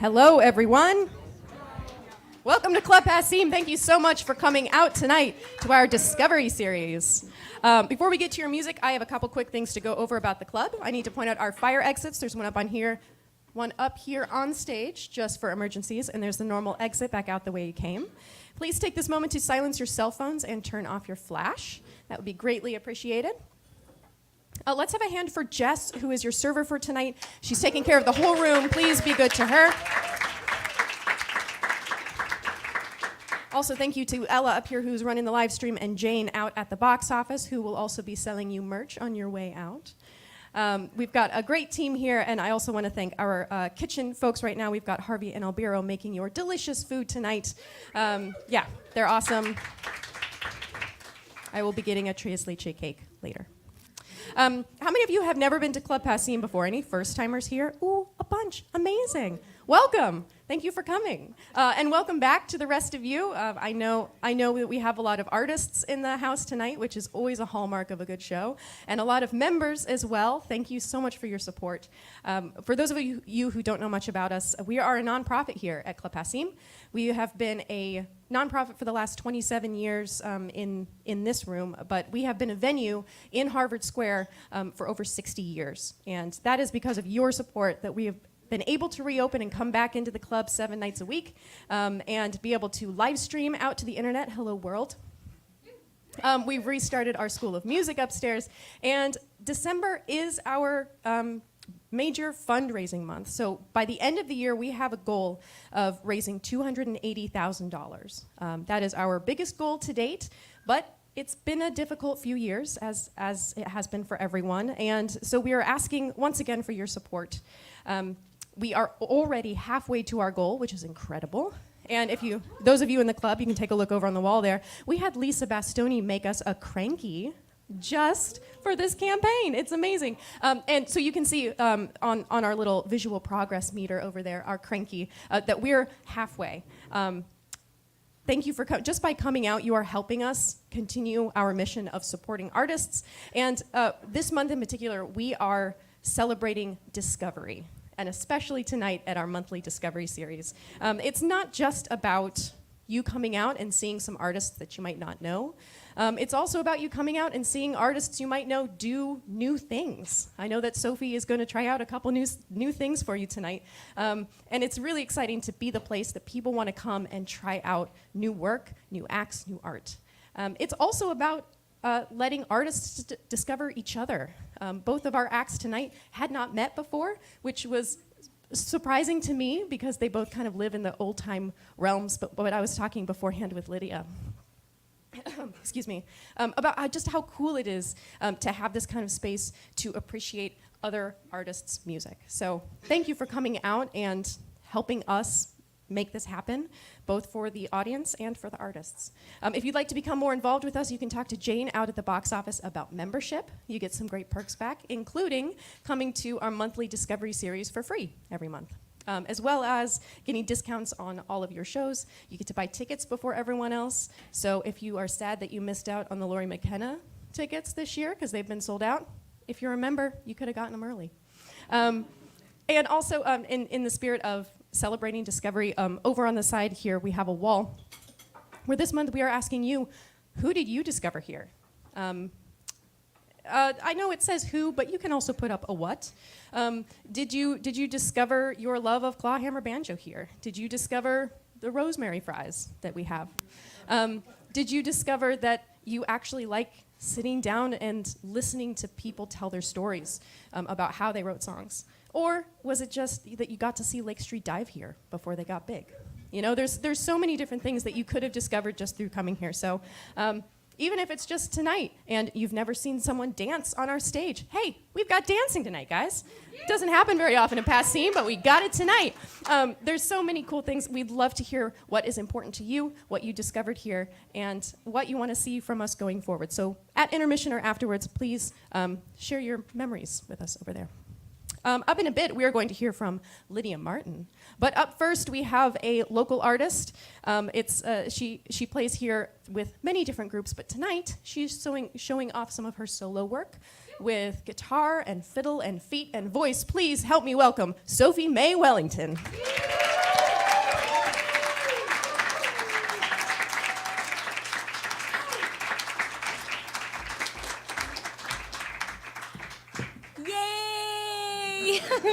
Hello, everyone. Welcome to Club Passim. Thank you so much for coming out tonight to our Discovery series. Before we get to your music, I have a couple quick things to go over about the club. I need to point out our fire exits. There's one up here on stage just for emergencies, and there's the normal exit back out the way you came. Please take this moment to silence your cell phones and turn off your flash. That would be greatly appreciated. Let's have a hand for Jess, who is your server for tonight. She's taking care of the whole room. Please be good to her. Also, thank you to Ella up here, who's running the live stream, and Jane out at the box office, who will also be selling you merch on your way out. We've got a great team here, and I also want to thank our kitchen folks right now. We've got Harvey and Albiro making your delicious food tonight. Yeah, they're awesome. I will be getting a tres leche cake later. How many of you have never been to Club Passim before? Any first-timers here? Ooh, a bunch. Amazing. Welcome. Thank you for coming. And welcome back to the rest of you. I know that we have a lot of artists in the house tonight, which is always a hallmark of a good show, and a lot of members as well. Thank you so much for your support. For those of you who don't know much about us, we are a nonprofit here at Club Passim. We have been a nonprofit for the last 27 years in this room, but we have been a venue in Harvard Square for over 60 years. And that is because of your support that we have been able to reopen and come back into the club 7 nights a week and be able to live stream out to the internet. Hello, world. We've restarted our School of Music upstairs, and December is our major fundraising month. So by the end of the year, we have a goal of raising $280,000. That is our biggest goal to date, but it's been a difficult few years, as it has been for everyone, and so we are asking once again for your support. We are already halfway to our goal, which is incredible. And those of you in the club, you can take a look over on the wall there. We had Lisa Bastoni make us a cranky just for this campaign. It's amazing. And so you can see on our little visual progress meter over there, our cranky, that we're halfway. Thank you for just by coming out, you are helping us continue our mission of supporting artists. And this month in particular, we are celebrating discovery, and especially tonight at our monthly Discovery series. It's not just about you coming out and seeing some artists that you might not know. It's also about you coming out and seeing artists you might know do new things. I know that Sophie is going to try out a couple new things for you tonight. And it's really exciting to be the place that people want to come and try out new work, new acts, new art. It's also about letting artists discover each other. Both of our acts tonight had not met before, which was surprising to me because they both kind of live in the old-time realms, but what I was talking beforehand with Lydia, excuse me, about just how cool it is to have this kind of space to appreciate other artists' music. So thank you for coming out and helping us make this happen, both for the audience and for the artists. If you'd like to become more involved with us, you can talk to Jane out at the box office about membership. You get some great perks back, including coming to our monthly Discovery series for free every month, as well as getting discounts on all of your shows. You get to buy tickets before everyone else. So if you are sad that you missed out on the Laurie McKenna tickets this year because they've been sold out, if you're a member, you could have gotten them early. And also, in the spirit of celebrating discovery, over on the side here, we have a wall where this month we are asking you, who did you discover here? I know it says who, but you can also put up a what. Did you discover your love of clawhammer banjo here? Did you discover the rosemary fries that we have? Did you discover that you actually like sitting down and listening to people tell their stories about how they wrote songs? Or was it just that you got to see Lake Street Dive here before they got big? You know, there's so many different things that you could have discovered just through coming here. So even if it's just tonight and you've never seen someone dance on our stage, hey, we've got dancing tonight, guys. It doesn't happen very often in Passim, but we got it tonight. There's so many cool things. We'd love to hear what is important to you, what you discovered here, and what you want to see from us going forward. So at intermission or afterwards, please share your memories with us over there. Up in a bit, we are going to hear from Lydia Martin. But up first, we have a local artist. She plays here with many different groups, but tonight she's showing off some of her solo work with guitar and fiddle and feet and voice. Please help me welcome Sophie Wellington.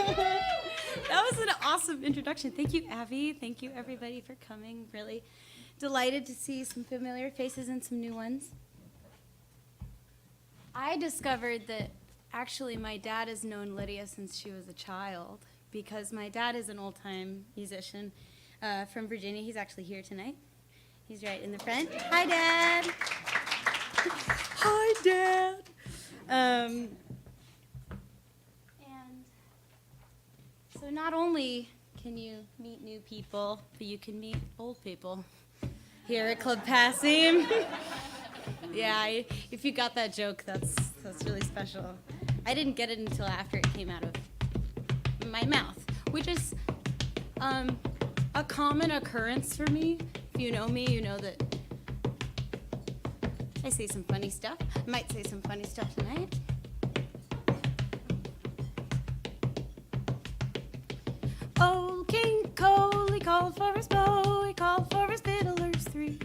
That was an awesome introduction. Thank you, Abby. Thank you, everybody, for coming. Really delighted to see some familiar faces and some new ones. I discovered that actually my dad has known Lydia since she was a child because my dad is an old-time musician from Virginia. He's actually here tonight. He's right in the front. Hi, Dad. Hi, Dad. And so not only can you meet new people, but you can meet old people here at Club Passim. Yeah, if you got that joke, that's really special. I didn't get it until after it came out of my mouth, which is a common occurrence for me. If you know me, you know that I say some funny stuff. I might say some funny stuff tonight. Old King Cole, he called for his bow, he called for his fiddlers 3,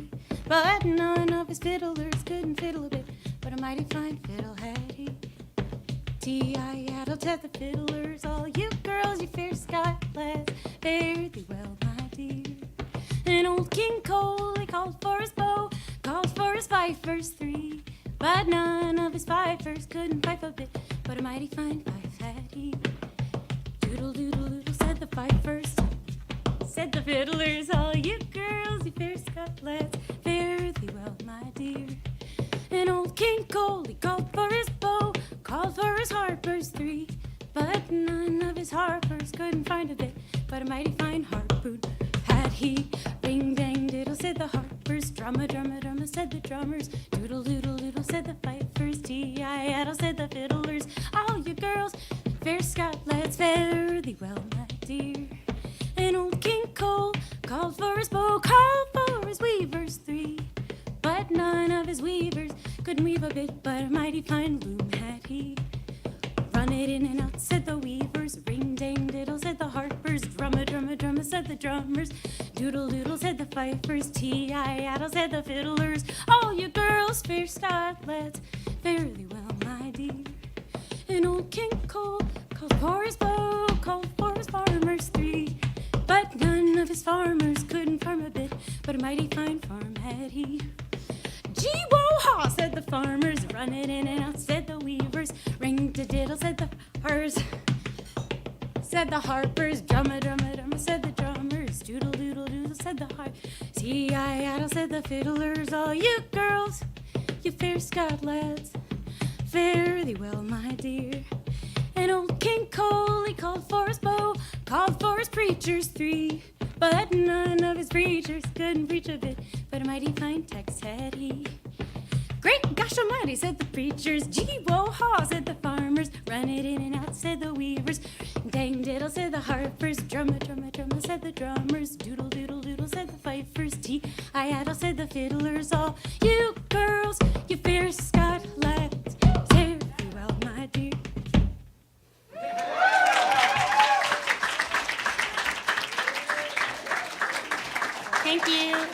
but none of his fiddlers couldn't fiddle a bit, but a mighty fine fiddle had he. T-I-addle to the fiddlers, all you girls, you fair Scott lads, fare thee well, my dear. And old King Cole, he called for his bow, called for his fifers 3, but none of his fifers couldn't fife a bit, but a mighty fine fife had he. Doodle doodle doodle said the fifers, said the fiddlers, all you girls, you fair Scott lads, fare thee well, my dear. And old King Cole, he called for his bow, called for his harpers 3, but none of his harpers couldn't find a bit, but a mighty fine harpoon had he. Ring dang diddle said the harpers, drumma drumma drumma said the drummers, doodle doodle doodle said the fifers, T-I-addle said the fiddlers, all you girls, fair Scott lads, fare thee well, my dear. And old King Cole called for his bow, called for his weavers 3, but none of his weavers couldn't weave a bit, but a mighty fine loom had he. Run it in and out, said the weavers, ring dang diddle said the harpers, drumma drumma drumma said the drummers, doodle doodle said the fifers, T-I-addle said the fiddlers, all you girls, fair Scott lads, fare thee well, my dear. And old King Cole called for his bow, called for his farmers 3, but none of his farmers couldn't farm a bit, but a mighty fine farm had he. Gee-wo-haw, said the farmers, run it in and out, said the weavers, ring-da-diddle, said the harpers, said the harpers, drumma drumma drumma, said the drummers, doodle doodle doodle, said the harp, T-I-addle, said the fiddlers, all you girls, you fair Scott lads, fare thee well, my dear. And old King Cole, he called for his bow, called for his preachers 3, but none of his preachers couldn't preach a bit, but a mighty fine text had he. Great gosh almighty, said the preachers, gee-wo-haw, said the farmers, run it in and out, said the weavers, dang diddle, said the harpers, drumma drumma drumma, said the drummers, doodle doodle doodle, said the fifers, T-I-addle, said the fiddlers, all you girls, you fair Scott lads, fare thee well, my dear. Thank you.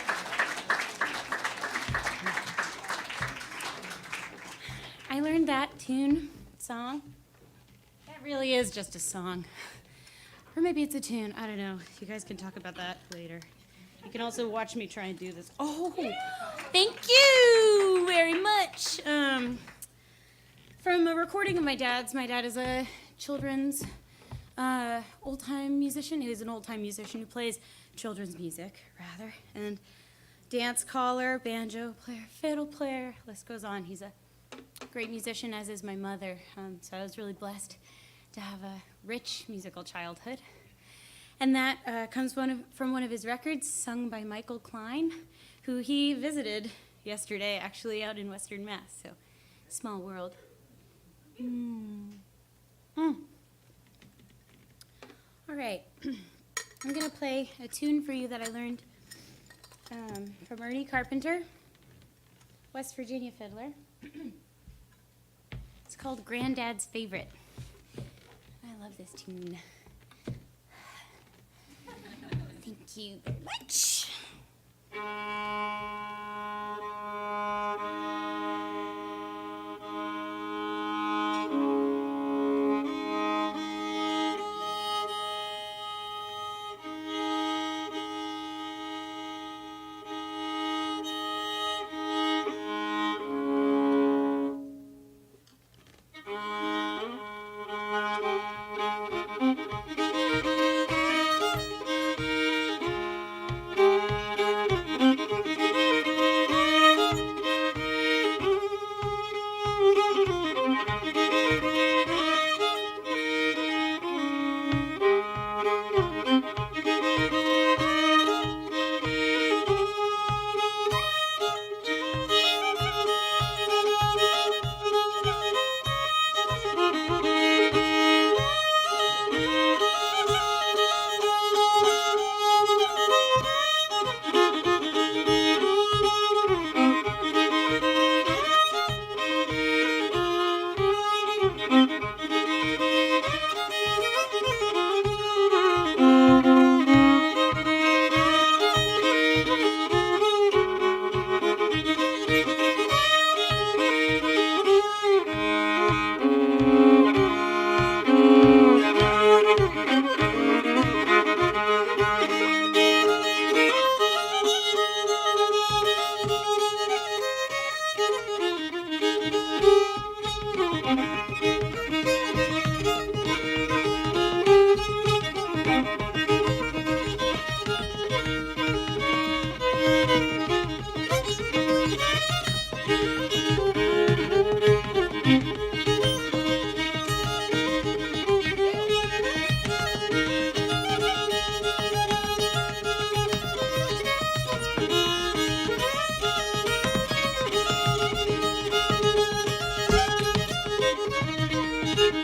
I learned that song. That really is just a song. Or maybe it's a tune. I don't know. You guys can talk about that later. You can also watch me try and do this. Oh, thank you very much. From a recording of my dad's. My dad is a children's old-time musician. He was an old-time musician who plays children's music, rather, and dance caller, banjo player, fiddle player, list goes on. He's a great musician, as is my mother, so I was really blessed to have a rich musical childhood. And that comes from one of his records, sung by Michael Klein, who he visited yesterday, actually out in Western Mass, so small world. All right. I'm going to play a tune for you that I learned from Ernie Carpenter, West Virginia fiddler. It's called Granddad's Favorite. I love this tune. Thank you very much.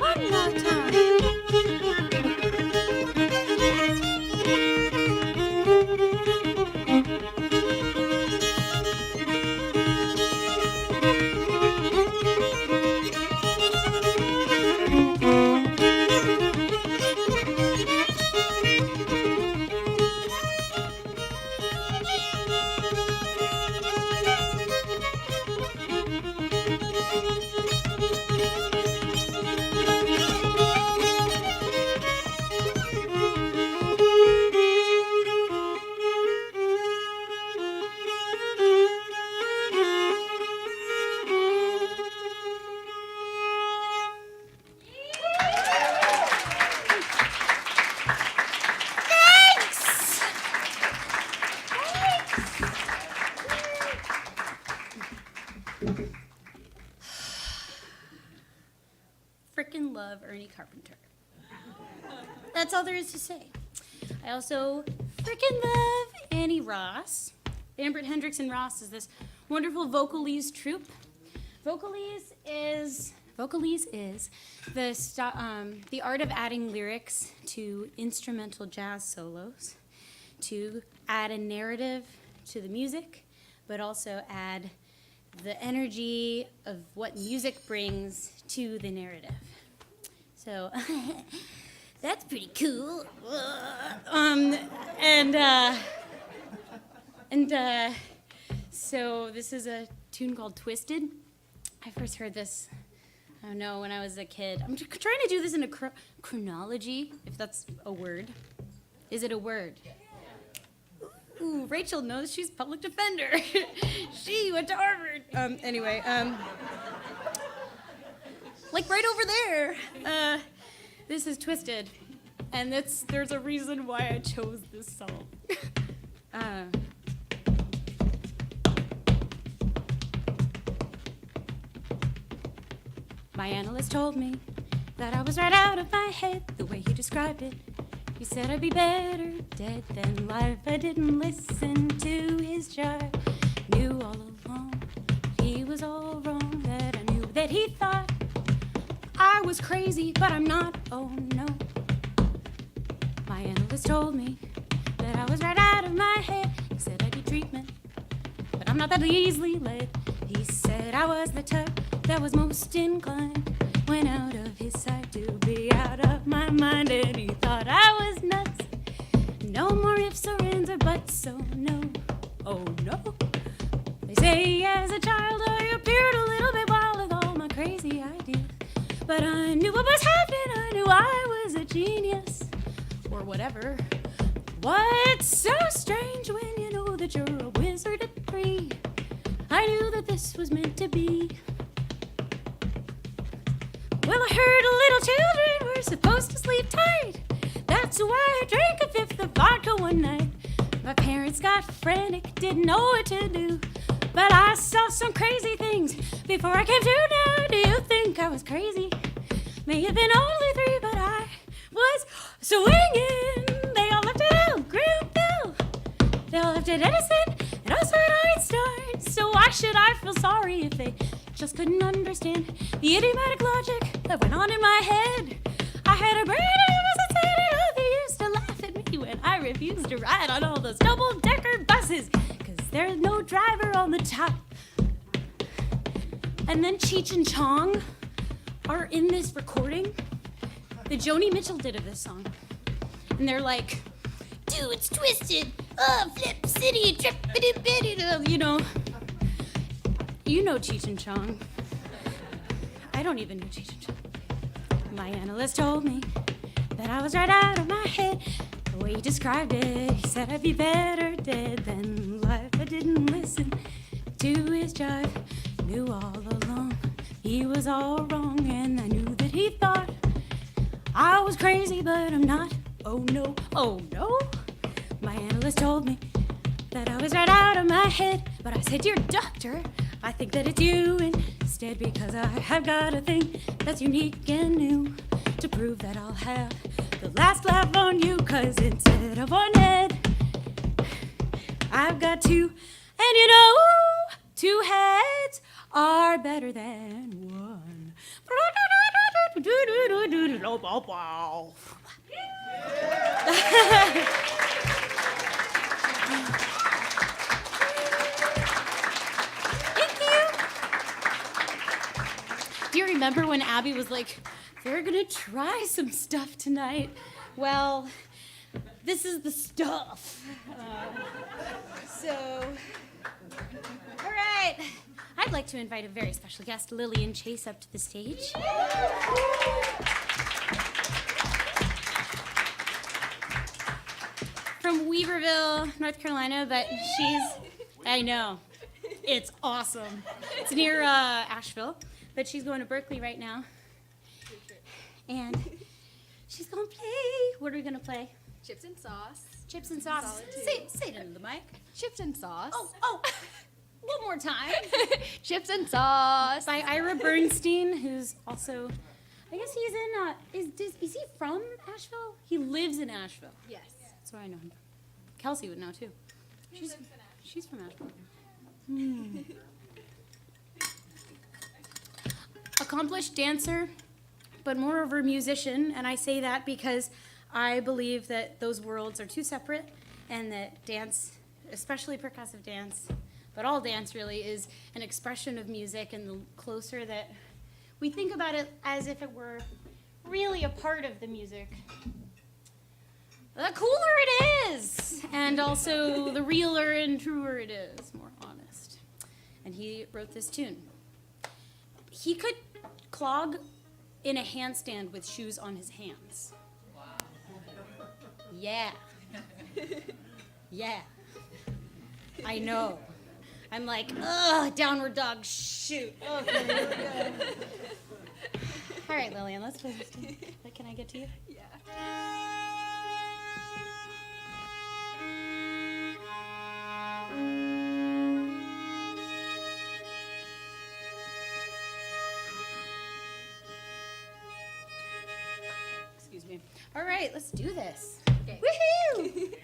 One more time. Frickin' love Ernie Carpenter. That's all there is to say. I also frickin' love Annie Ross. Lambert Hendricks and Ross is this wonderful vocalese troupe. Vocalese is the art of adding lyrics to instrumental jazz solos to add a narrative to the music, but also add the energy of what music brings to the narrative. So that's pretty cool. So this is a tune called Twisted. I first heard this, I don't know, when I was a kid. I'm trying to do this in a chronology, if that's a word. Is it a word? Ooh, Rachel knows she's public defender. She went to Harvard. Like right over there. This is Twisted, and there's a reason why I chose this song. My analyst told me that I was right out of my head, the way he described it. He said I'd be better dead than alive. I didn't listen to his jive. Knew all along he was all wrong, that I knew that he thought I was crazy, but I'm not, oh no. My analyst told me that I was right out of my head. He said I need treatment, but I'm not that easily led. He said I was the type that was most inclined, went out of his sight to be out of my mind, and he thought I was nuts. No more ifs or ands or buts, so no, oh no. They say as a child I appeared a little bit wild with all my crazy ideas, but I knew what was happening, I knew I was a genius, or whatever. What's so strange when you know that you're a wizard at 3? I knew that this was meant to be. Well, I heard little children were supposed to sleep tight. That's why I drank a fifth of vodka one night. My parents got frantic, didn't know what to do. But I saw some crazy things before I came to now. Do you think I was crazy? May have been only 3, but I was swinging. They all left it out, Graham Bell. They all left it Edison, and also at Einstein. So why should I feel sorry if they just couldn't understand the idiomatic logic that went on in my head? I had a brain and it was insane, and they used to laugh at me when I refused to ride on all those double-decker buses, 'cause there's no driver on the top. And then Cheech and Chong are in this recording that Joni Mitchell did of this song. And they're like, dude, it's twisted. Oh, flip city, trip-a-dip-a-dip, you know. You know Cheech and Chong. I don't even know Cheech and Chong. My analyst told me that I was right out of my head. The way he described it, he said I'd be better dead than alive. I didn't listen to his jive. Knew all along he was all wrong, and I knew that he thought I was crazy, but I'm not, oh no, oh no. My analyst told me that I was right out of my head, but I said, dear doctor, I think that it's you instead, because I have got a thing that's unique and new to prove that I'll have the last laugh on you, 'cause instead of one head, I've got two, and you know, two heads are better than one. Thank you. Do you remember when Abby was like, they're gonna try some stuff tonight? Well, this is the stuff. All right. I'd like to invite a very special guest, Lillian Chase, up to the stage. From Weaverville, North Carolina, but I know, it's awesome. It's near Asheville, but she's going to Berkeley right now. And she's going to play. What are we going to play? Chips and sauce. Chips and sauce. Solitude. Say it into the mic. Chips and sauce. Oh, one more time. Chips and sauce. By Ira Bernstein, who's also, I guess he's in, is he from Asheville? He lives in Asheville. Yes. That's where I know him. Kelsey would know too. She's from Asheville. Accomplished dancer, but moreover musician, and I say that because I believe that those worlds are too separate, and that dance, especially percussive dance, but all dance really, is an expression of music, and the closer that we think about it as if it were really a part of the music, the cooler it is, and also the realer and truer it is, more honest. And he wrote this tune. He could clog in a handstand with shoes on his hands. Wow. Yeah. Yeah. I know. I'm like, ugh, downward dog, shoot. Okay, here we go. All right, Lillian, let's play this tune. Can I get to you? Yeah. Excuse me. All right, let's do this. Okay. Woohoo!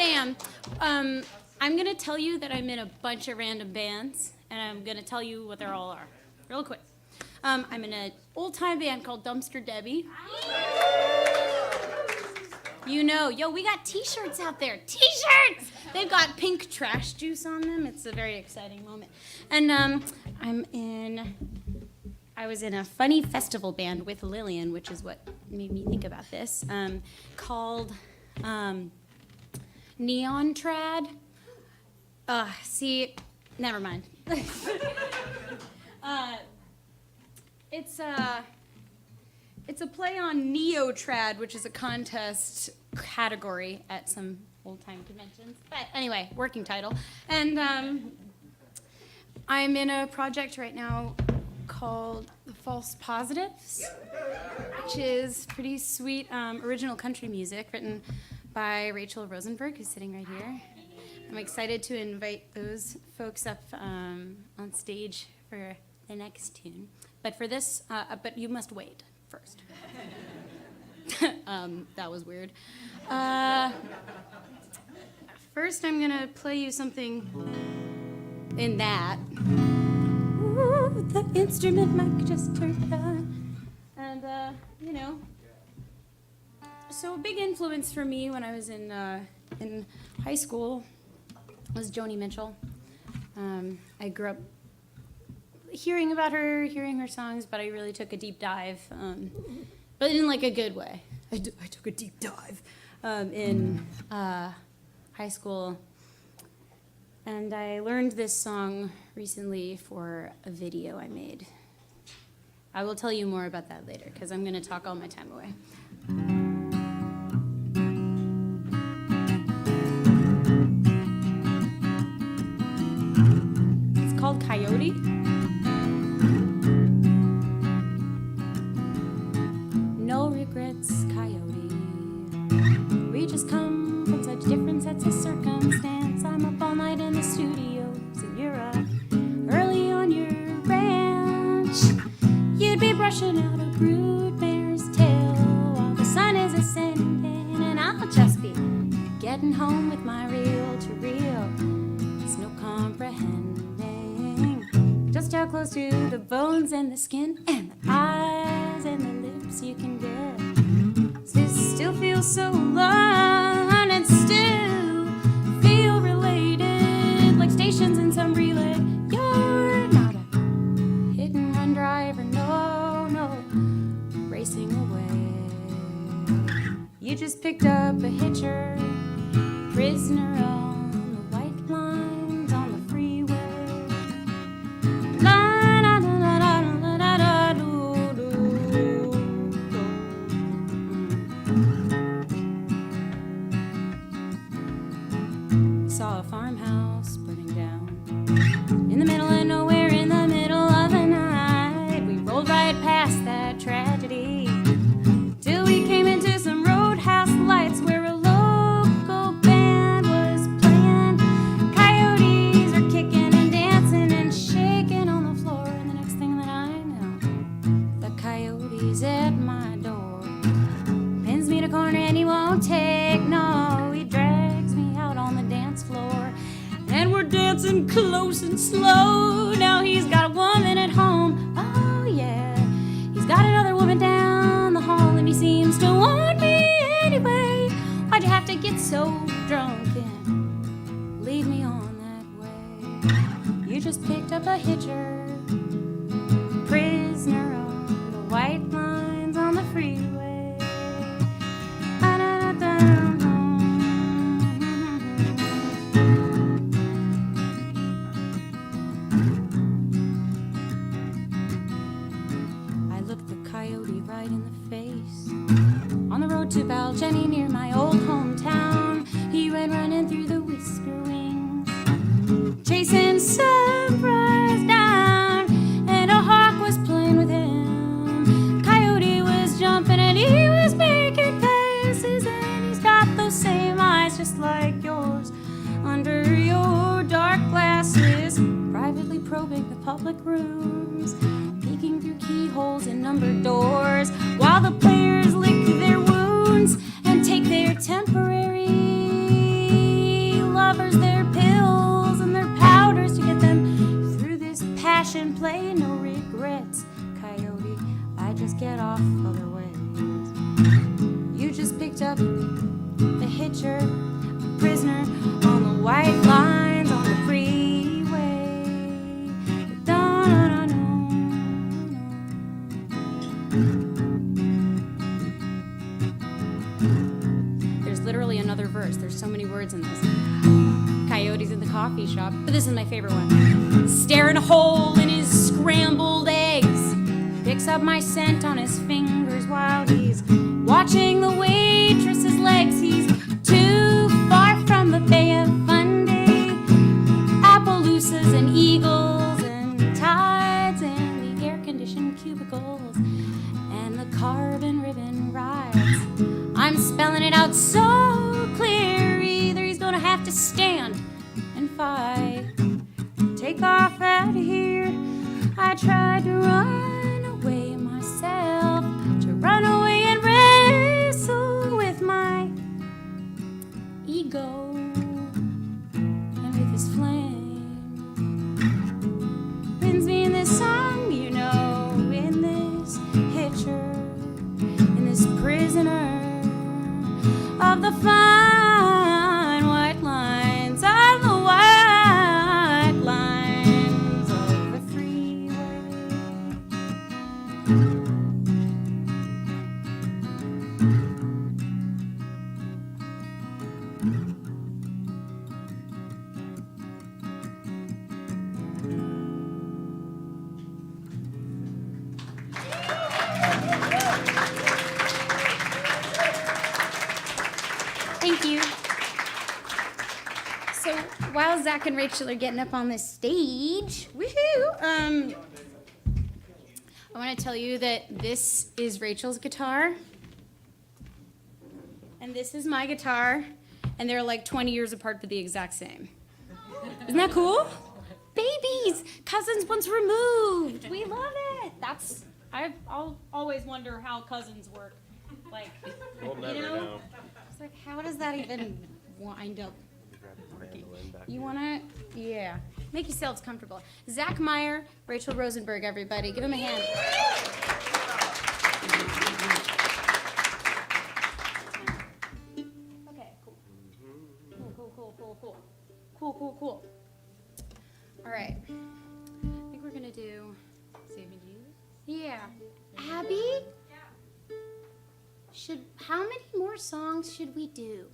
am. I'm gonna tell you that I'm in a bunch of random bands, and I'm gonna tell you what they all are, real quick. I'm in an old-time band called Dumpster Debbie. You know, yo, we got T-shirts out there. T-shirts! They've got pink trash juice on them. It's a very exciting moment. And I was in a funny festival band with Lillian, which is what made me think about this, called Neon Trad. See, never mind. It's a play on Neo-Trad, which is a contest category at some old-time conventions. But anyway, working title. And I'm in a project right now called The False Positives, which is pretty sweet original country music written by Rachel Rosenberg, who's sitting right here. I'm excited to invite those folks up on stage for the next tune. But for this, but you must wait first. That was weird. First, I'm gonna play you something in that. Ooh, the instrument mic just turned on. And, you know, so a big influence for me when I was in high school was Joni Mitchell. I grew up hearing about her, hearing her songs, but I really took a deep dive, but in like a good way. I took a deep dive in high school, and I learned this song recently for a video I made. I will tell you more about that later, because I'm going to talk all my time away. It's called Coyote. No regrets, Coyote. We just come from such different sets of circumstance. I'm up all night in the studios, and you're up early on your ranch. You'd be brushing out a brood mare's tail while the sun is ascending, and I'll just be getting home with my reel-to-reel. There's no comprehending just how close to the bones and the skin and the eyes and the lips you can get. This still feels so long and still feel related, like stations in some relay. You're not a hit-and-run driver, no, racing away. You just picked up a hitcher, prisoner on the white lines on the freeway. Saw a farmhouse burning down in the middle of nowhere, in the middle of the night. We rolled right past that tragedy till we came into some roadhouse lights where a local band was playing. Coyotes are kicking and dancing and shaking on the floor, and the next thing that I know, the coyote's at my door, pins me to corner and he won't take no. He drags me out on the dance floor, and we're dancing close and slow. Now he's got a woman at home, oh yeah, he's got another woman down the hall, and he seems to want me anyway. Why'd you have to get so drunk and lead me on that way? You just picked up a hitcher, prisoner on the white lines on the freeway. I looked the coyote right in the face on the road to Baljenny near my old hometown. He went running through the whisker wings, chasing sunrise down, and a hawk was playing with him. Coyote was jumping and he was making faces, and he's got those same eyes just like yours under your dark glasses, privately probing the public rooms, peeking through keyholes in numbered doors, while the players lick their wounds and take their temporary off other ways. You just picked up a hitcher, a prisoner on the white lines on the freeway. Da-da-da-da. There's literally another verse. There's so many words in this. Coyotes in the coffee shop. But this is my favorite one. Staring a hole in his scrambled eggs. Picks up my scent on his fingers while he's watching the waitress's legs. He's too far from the Bay of Fundy. Appaloosas and eagles and tides and the air-conditioned cubicles and the carbon ribbon rides. I'm spelling it out so clear. Either he's gonna have to stand and fight, take off out of here. I tried to run away myself, to run away and wrestle with my ego and with his flame. Brings me in this song, you know, in this hitcher, in this prisoner of the fine white lines, of the white lines of the freeway. Thank you. So while Zach and Rachel are getting up on this stage, woohoo! I want to tell you that this is Rachel's guitar, and this is my guitar, and they're like 20 years apart, but the exact same. Isn't that cool? Babies, cousins once removed. We love it. I'll always wonder how cousins work. Like, We'll never you know? know. It's like, how does that even wind up working? You wanna, yeah. Make yourselves comfortable. Zach Meyer, Rachel Rosenberg, everybody. Give him a hand. Okay, cool. Cool. All right. I think we're gonna do Saving Jesus. Yeah. Abby? How many more songs should we do?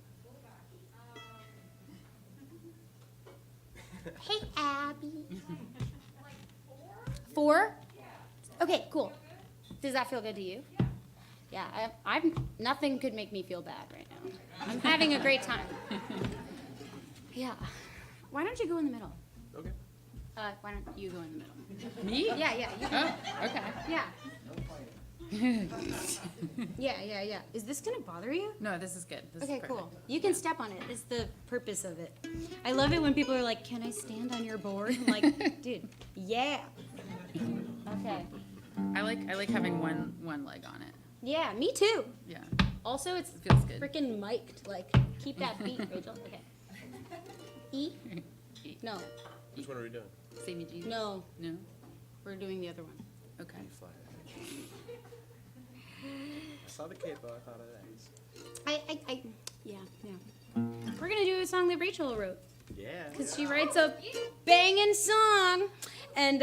Hey, Abby. Four? Okay, cool. Does that feel good to you? Yeah, I'm. Nothing could make me feel bad right now. I'm having a great time. Yeah. Why don't you go in the middle? Okay. Why don't you go in the middle? Me? Yeah. You Oh, okay. Yeah. Yeah. Is this gonna bother you? No, this is good. This Okay, is perfect. cool. You can step on it. It's the purpose of it. I love it when people are like, "Can I stand on your board?" I'm like, dude, yeah. Okay. I like having one leg on it. Yeah, me too. Yeah. Also, it's Feels good. freaking mic'd. Like, keep that beat, Rachel. Okay. E? E. No. Which one are we doing? Save me, Jesus. No. No? We're doing the other one. Okay. Fly. I saw the capo. I thought of that. Yeah. We're gonna do a song that Rachel wrote. Yeah. Because she writes a banging song. And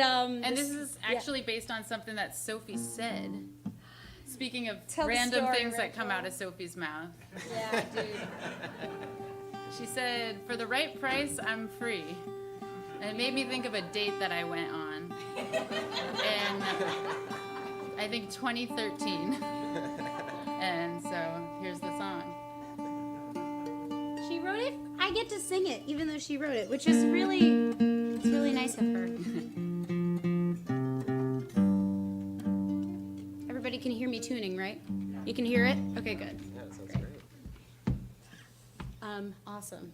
this is actually based on something that Sophie said. Speaking of Tell the random story, things that come Rachel. out of Sophie's mouth. Yeah, dude. She said, "For the right price, I'm free." And it made me think of a date that I went on. And I think 2013. And so here's the song. She wrote it. I get to sing it, even though she wrote it, which is it's really nice of her. Everybody can hear me tuning, right? You can hear it? Okay, good. Yeah, that sounds great. Awesome.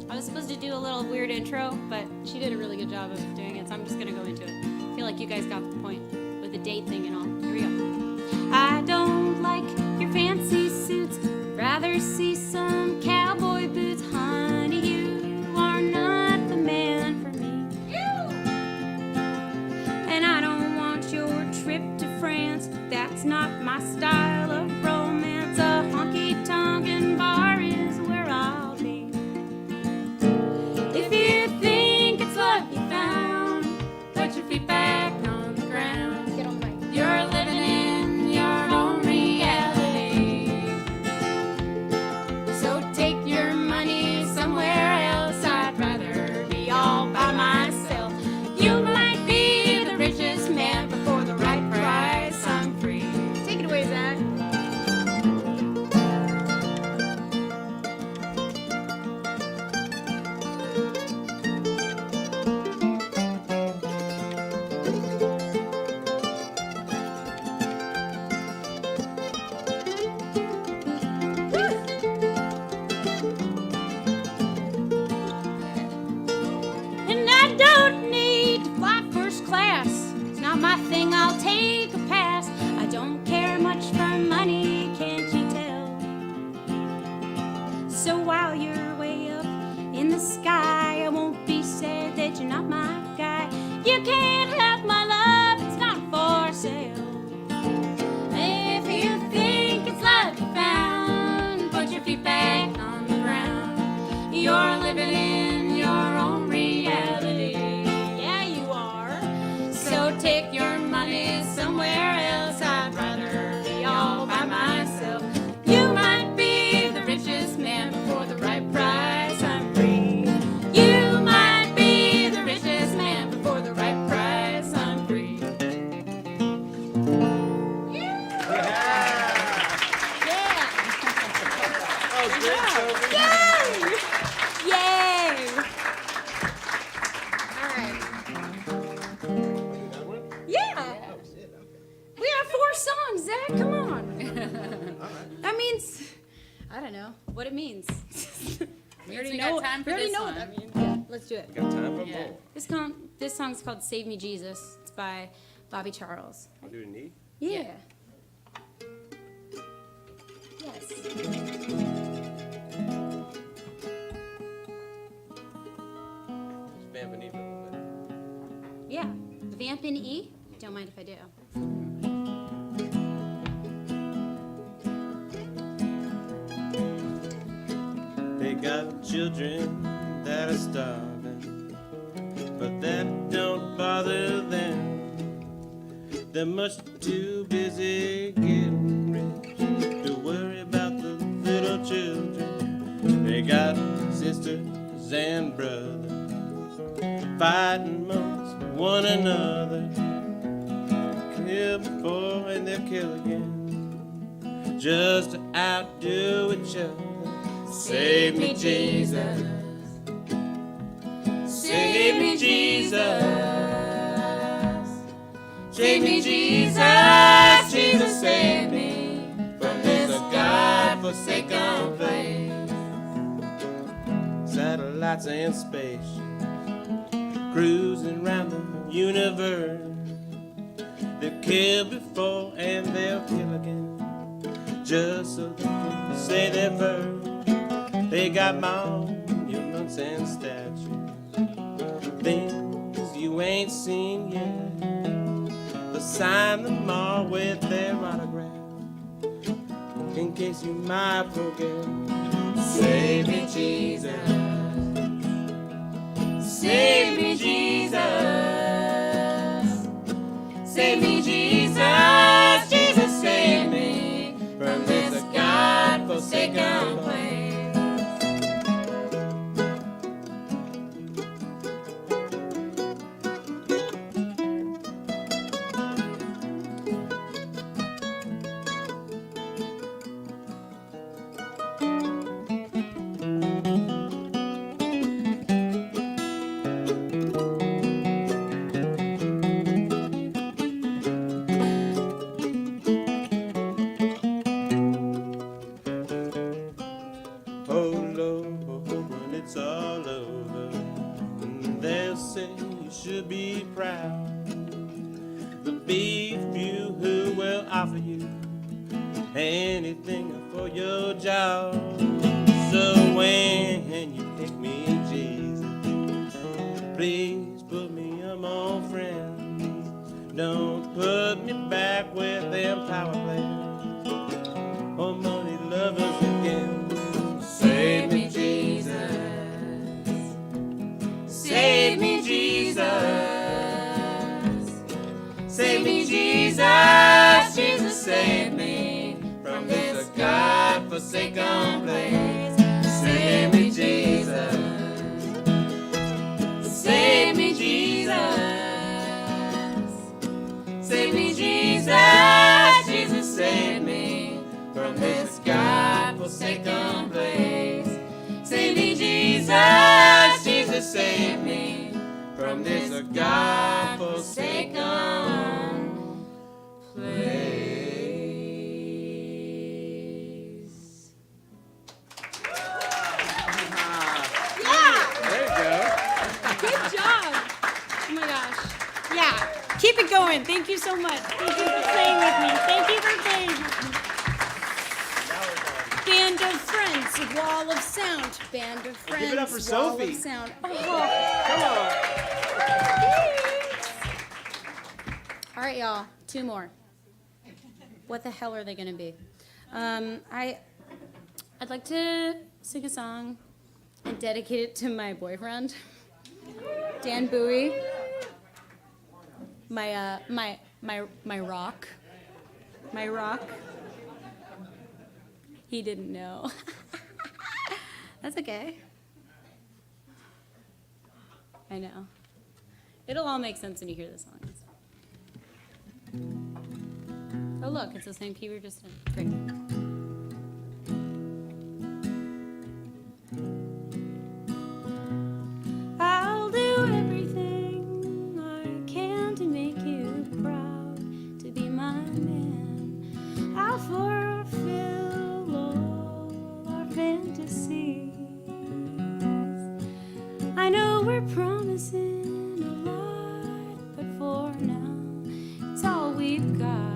I was supposed to do a little weird intro, but she did a really good job of doing it, so I'm just gonna go into it. I feel like you guys got the point with the date thing and all. Here we go. I don't like your fancy suits, rather see some cowboy boots. Honey, you are not the man for me. And I don't want your anything, I'll take a pass. I don't care much for money, can't you tell? So while you're way up in the sky, I won't be sad that you're not my guy. You can't have my love, it's not for sale. If you think it's love you found, put your feet back on the ground. You're living in your own reality. Yeah, you are. So take your money somewhere else. I'd rather be all by myself. You might be the richest man, but for the right price, I'm free. You might be the richest man, but for the right price, I'm free. Yeah. Oh, great, Sophie. Yay! All right. Another one? Yeah. Oh, shit, okay. We have 4 songs, Zach. Come on. All right. That means, I don't know what it means. We got time for this what one. that means. Yeah, let's do it. Got time for Yeah. more. This song's called Save Me Jesus. It's by Bobby Charles. What do we need? Yeah. Yes. Just vamping even a little bit. Yeah. Vamp in E. Don't mind if I do. They got children that are starving, but that don't bother them. They're much too busy getting rich to worry about the little children. They got sisters and brothers fighting amongst one another. Kill before and they'll kill again, just to outdo each other. Save me, Jesus. Save me, Jesus. Save me, Jesus. Jesus, save me from this God-forsaken place. Satellites and spaceships cruising around the universe. They'll kill before and they'll kill again, just so they can say their verse. They got monuments and statues, things you ain't seen yet. They'll sign them all with their autograph, in case you might forget. Save me, Jesus. Save me, Jesus. Save me, Jesus. Jesus, save me from this God-forsaken place. Oh Lord, when it's all over, they'll say you should be proud. There'll be a few who will offer you anything for your job. So when you pick me, Jesus, please put me among friends. Don't put me back with them power players or money lovers again. Save me, Jesus. Save me, Jesus. Save me, Jesus. Jesus, save me from this God-forsaken place. Save me, Jesus. Save me, Jesus. Save me, Jesus. Jesus, save me from this God-forsaken place. Save me, Jesus. Jesus, save me from this God-forsaken place. There you go. Good job. Oh my gosh. Yeah. Keep it going. point. Thank you so much. Thank you for playing with me. Thank you for playing with me. Band of Friends, Wall of Sound. Band of Friends, give it up for Wall Sophie. of Sound. Oh. Come on. All right, y'all. 2 more. What the hell are they gonna be? I'd like to sing a song and dedicate it to my boyfriend, Dan Bowie. My rock. My rock. He didn't know. That's okay. I know. It'll all make sense when you hear the song. Oh, look, it's the same key we were just in. Great. I'll do everything I can to make you proud, to be my man. I'll fulfill all our fantasies. I know we're promising a lot, but for now, it's all we've got.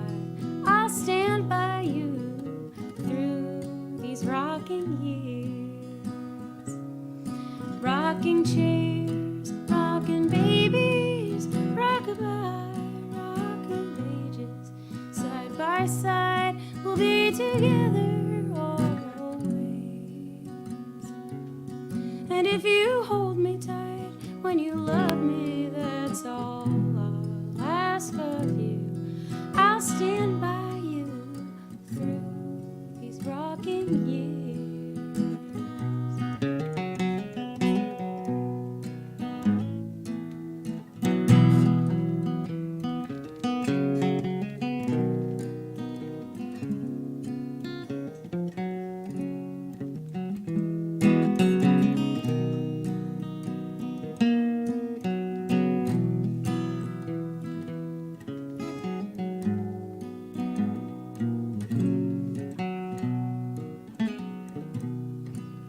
I'll stand by you through these rocking years. Rocking chairs, rocking babies, rockabye, rock of ages. Side by side, we'll be together always. And if you hold me tight when you love me, that's all I'll ask of you. I'll stand by you through these rocking years.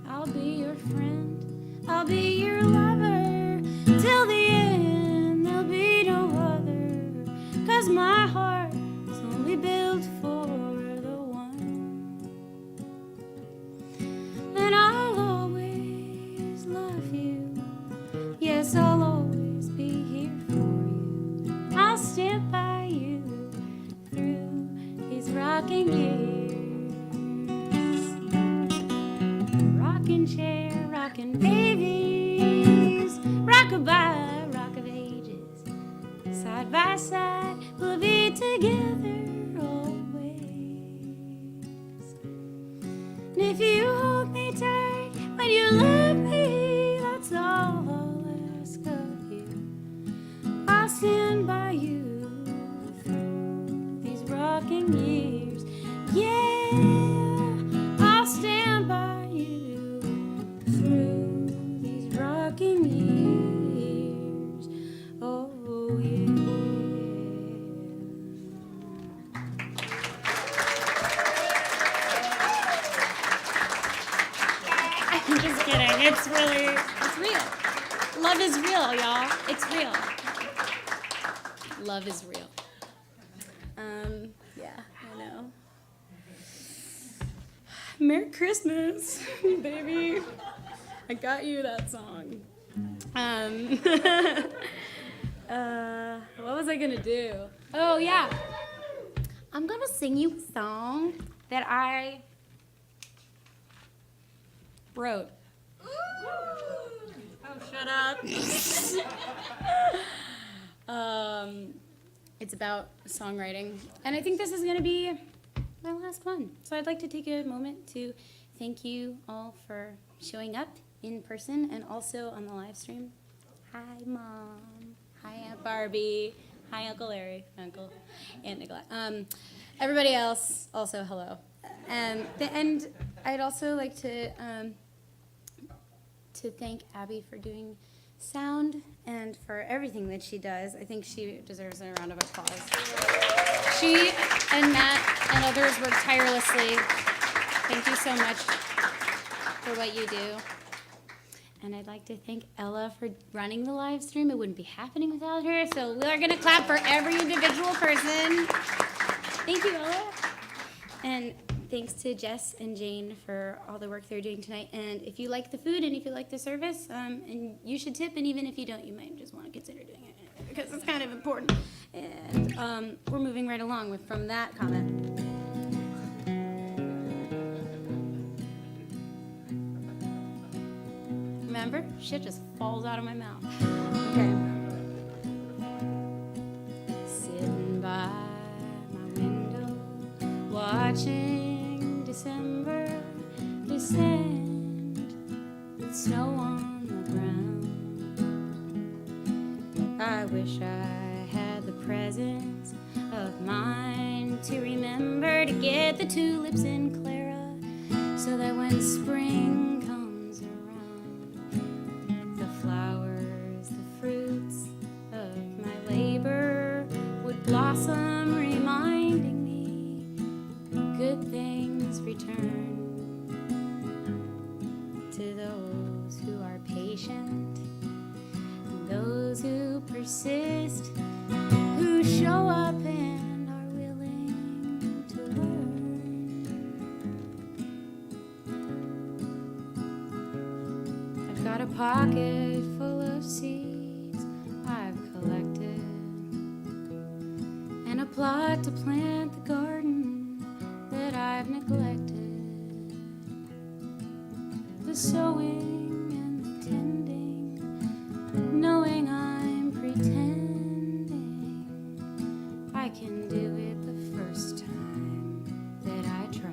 I'll be your friend, I'll be your lover, till the end there'll be no other, 'cause my heart is only built for the one. And I'll always love you, yes, I'll always be here for you. I'll stand by you through these rocking years. Rocking chair, rocking babies, rockabye, rock of ages. Side by side, we'll be together always. And if you hold me tight when you love me, that's all I'll ask of you. I'll stand by you through these rocking years. Yeah, I'll stand by you through these rocking years. Oh, yeah. I'm just kidding. It's real. Love is real, y'all. It's real. Love is real. Yeah, I know. Merry Christmas, baby. I got you that song. What was I gonna do? Oh, yeah. I'm gonna sing you a song that I wrote. Oh, shut up. It's about songwriting, and I think this is gonna be my last one. So I'd like to take a moment to thank you all for showing up in person and also on the live stream. Hi, Mom. Hi, Aunt Barbie. Hi, Uncle Larry. Uncle Aunt Nicolette. Everybody else, also hello. And I'd also like to thank Abby for doing sound and for everything that she does. I think she deserves a round of applause. She and Matt and others work tirelessly. Thank you so much for what you do. And I'd like to thank Ella for running the live stream. It wouldn't be happening without her. So we are going to clap for every individual person. Thank you, Ella. And thanks to Jess and Jane for all the work they're doing tonight. And if you like the food and if you like the service, and you should tip. And even if you don't, you might just want to consider doing it because it's kind of important. And we're moving right along from that comment. Remember? Shit just falls out of my mouth. Okay. Sitting by my window, watching December descend with snow on the ground. I wish I had the presence of mind to remember to get the tulips in Clara, so that when spring comes around, the flowers, the fruits of my labor would blossom, reminding me good things return to those who are patient, and those who persist, who show up and are willing to learn. I've got a pocket full of seeds I've collected, and a plot to plant the garden that I've neglected. The sowing and the tending, knowing I'm pretending I can do it the first time that I try.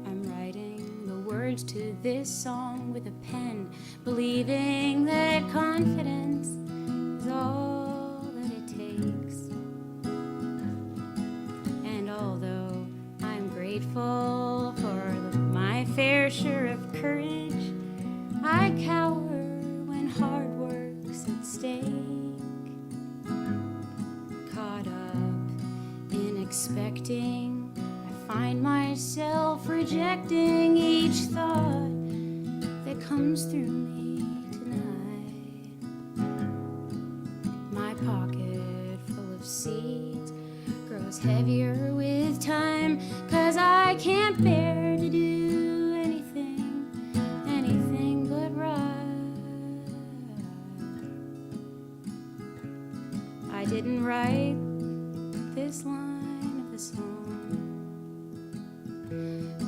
I'm writing the words to this song with a pen, believing that confidence is all that it takes. And although I'm grateful for my fair share of courage, I cower when hard work's at stake. Caught up in expecting, I find myself rejecting each thought that comes through me tonight. My pocket full of seeds grows heavier with time, 'cause I can't bear to do anything but right. I didn't write this line of the song,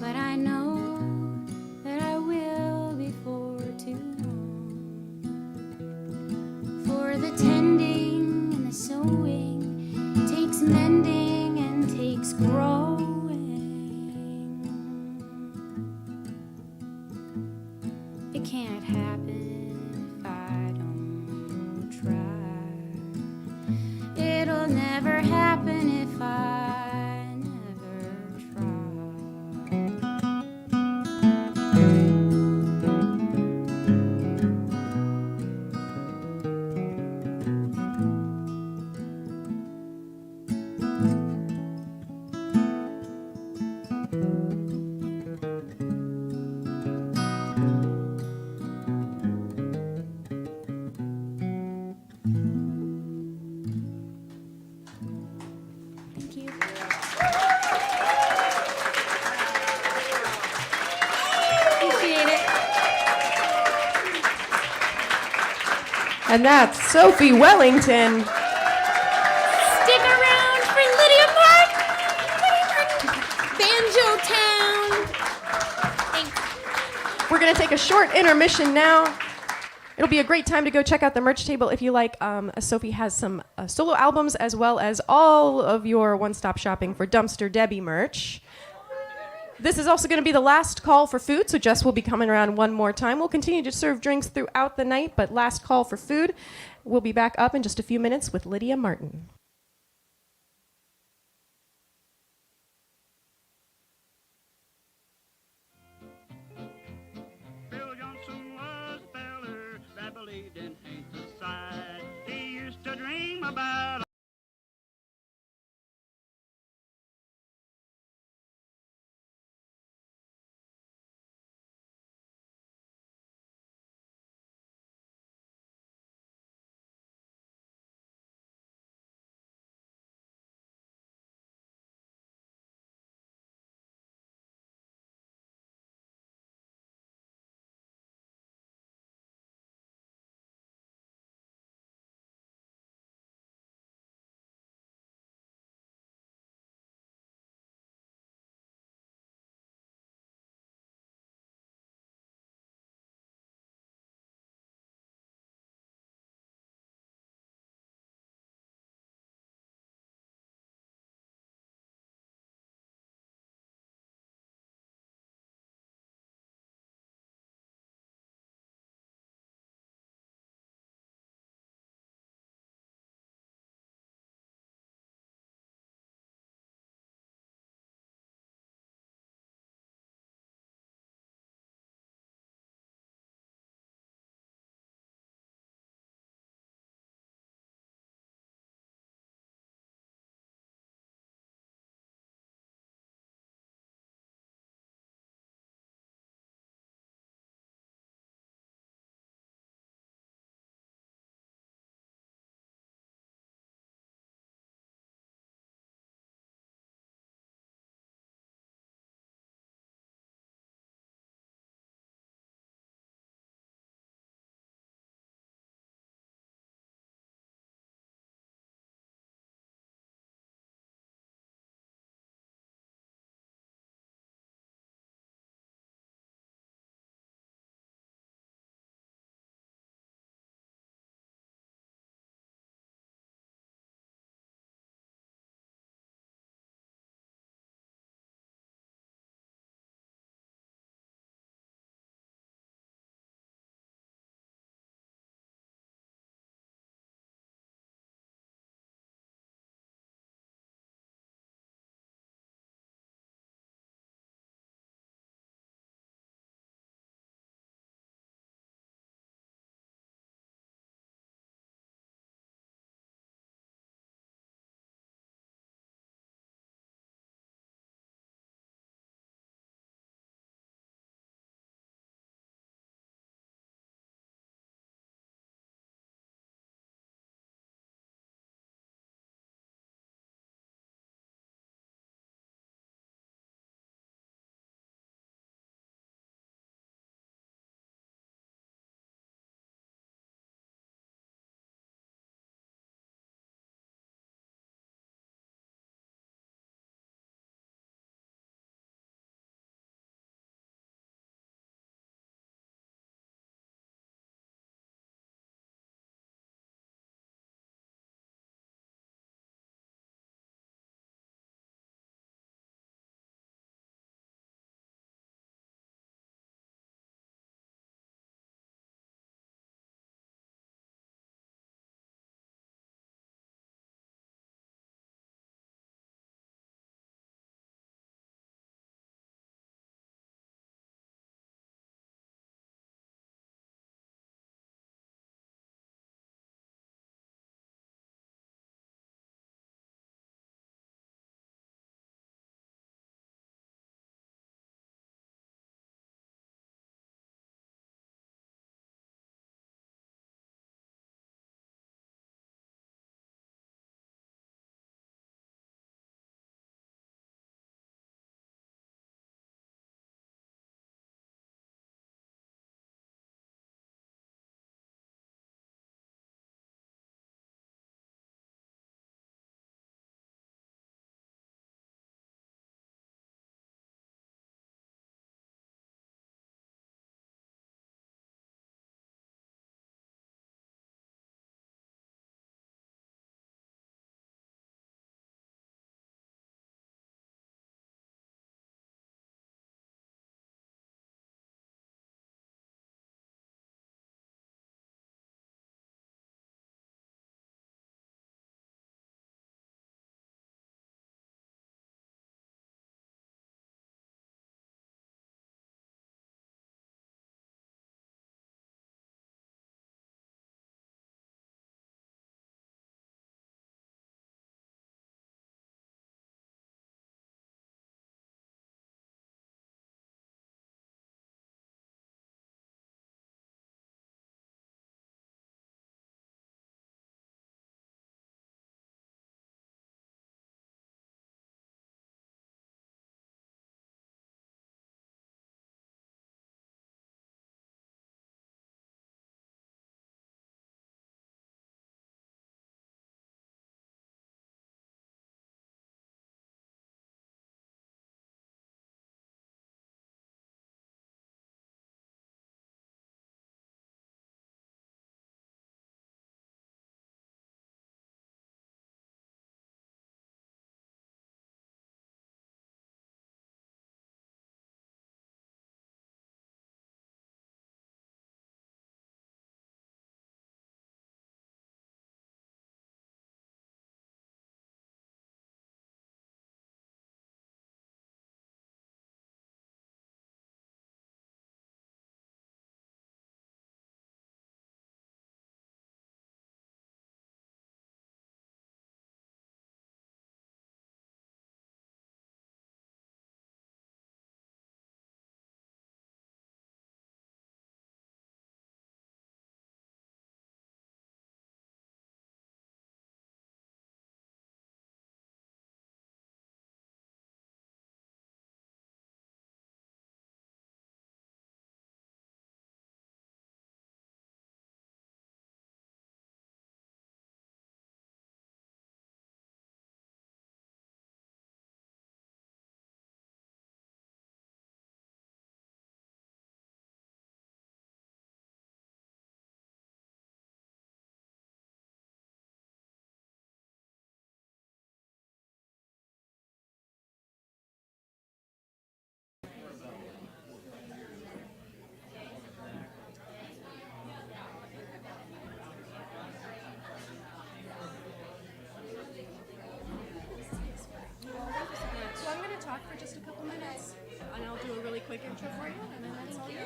but I know that I will before too long. For the tending and the sowing takes mending and takes growing. It can't happen if I don't try. It'll never happen if I never try. Thank you. Appreciate it. And that's Sophie Wellington. Stick around for Lydia Martin. Banjo Town. Thanks. We're going to take a short intermission now. It'll be a great time to go check out the merch table if you like. Sophie has some solo albums as well as all of your one-stop shopping for Dumpster Debbie merch. This is also going to be the last call for food, so Jess will be coming around one more time. We'll continue to serve drinks throughout the night, but last call for food. We'll be back up in just a few minutes with Lydia Martin. Bill Johnson was intro for you, and then that's all you.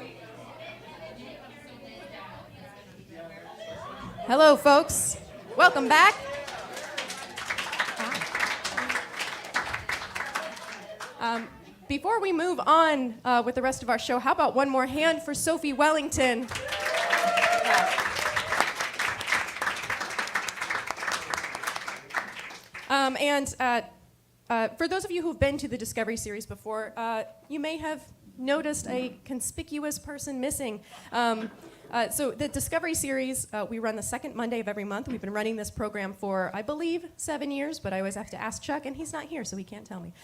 Hello, folks. Welcome back. Before we move on with the rest of our show, how about one more hand for Sophie Wellington? For those of you who've been to the Discovery Series before, you may have noticed a conspicuous person missing. So the Discovery Series, we run the second Monday of every month. We've been running this program for, I believe, 7 years, but I always have to ask Chuck, and he's not here, so he can't tell me.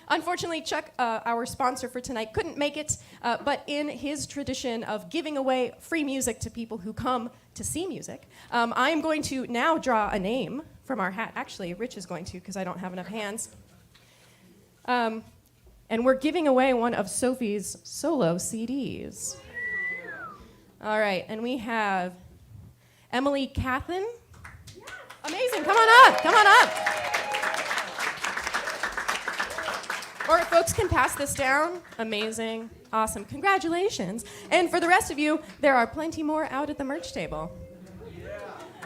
Unfortunately, Chuck, our sponsor for tonight, couldn't make it, but in his tradition of giving away free music to people who come to see music, I am going to now draw a name from our hat. Actually, Rich is going to, because I don't have enough hands. And we're giving away one of Sophie's solo CDs. All right, and we have Emily Cathan. Amazing, come on up, come on up. Or if folks can pass this down, amazing, awesome, congratulations. And for the rest of you, there are plenty more out at the merch table.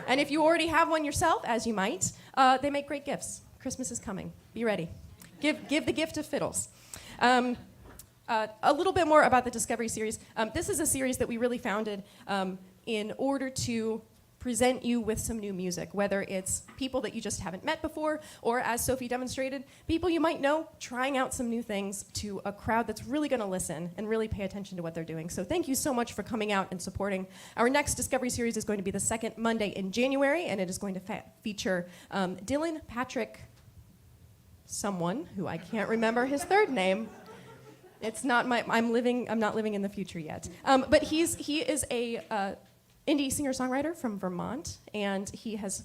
And if you already have one yourself, as you might, they make great gifts. Christmas is coming, be ready. Give the gift of fiddles. A little bit more about the Discovery Series. This is a series that we really founded in order to present you with some new music, whether it's people that you just haven't met before, or as Sophie demonstrated, people you might know trying out some new things to a crowd that's really going to listen and really pay attention to what they're doing. So thank you so much for coming out and supporting. Our next Discovery Series is going to be the second Monday in January, and it is going to feature Dylan Patrick someone, who I can't remember his third name. It's not I'm not living in the future yet. But he is a indie singer-songwriter from Vermont, and he has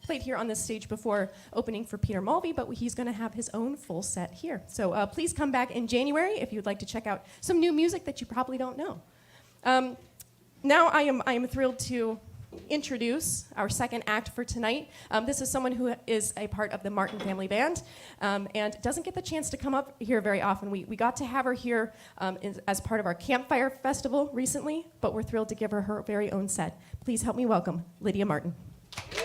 played here on this stage before, opening for Peter Mulvey, but he's going to have his own full set here. So please come back in January if you'd like to check out some new music that you probably don't know. Now I am thrilled to introduce our second act for tonight. This is someone who is a part of the Martin Family Band and doesn't get the chance to come up here very often. We got to have her here as part of our Campfire Festival recently, but we're thrilled to give her her very own set. Please help me welcome Lydia Martin. Thank you.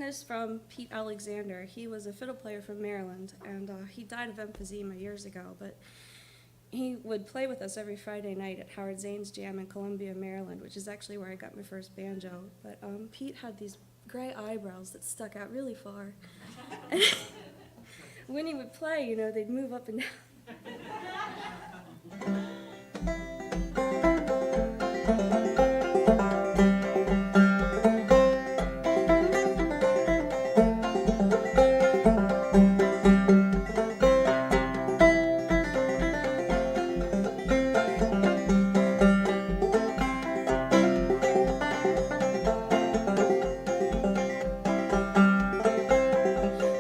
this from Pete Alexander. He was a fiddle player from Maryland, and he died of emphysema years ago, but he would play with us every Friday night at Howard Zane's Jam in Columbia, Maryland, which is actually where I got my first banjo. But Pete had these gray eyebrows that stuck out really far. And when he would play, you know, they'd move up and down.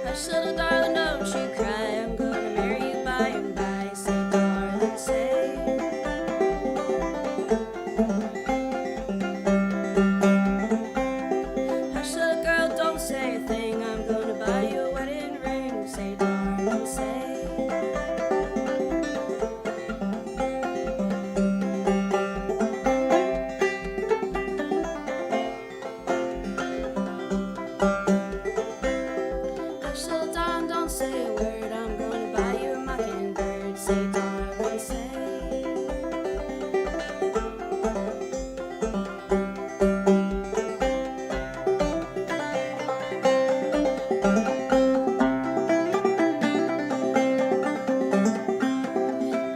Hush, little darling, don't you cry. I'm gonna marry you by and by. Say, darling, say. Hush, little girl, don't say a thing. I'm gonna buy you a wedding ring. Say, darling, say. Hush, little darling, don't say a word. I'm gonna buy you a mockingbird. Say, darling, say.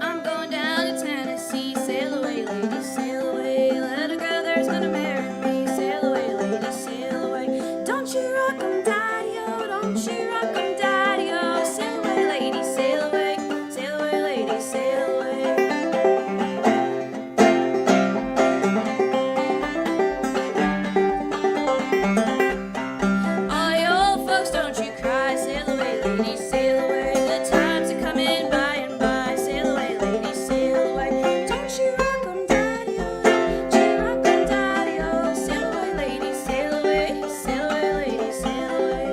I'm going down to Tennessee. Sail away, lady, sail away. Little girl there's gonna marry me. Sail away, lady, sail away. Don't you rock 'em, daddy-o, don't you rock 'em, daddy-o. Sail away, lady, sail away. Sail away, lady, sail away. All you old folks, don't you cry. Sail away, lady, sail away. Good times are coming by and by. Sail away, lady, sail away. Don't you rock 'em, daddy-o, don't you rock 'em, daddy-o. Sail away, lady, sail away. Sail away, lady, sail away.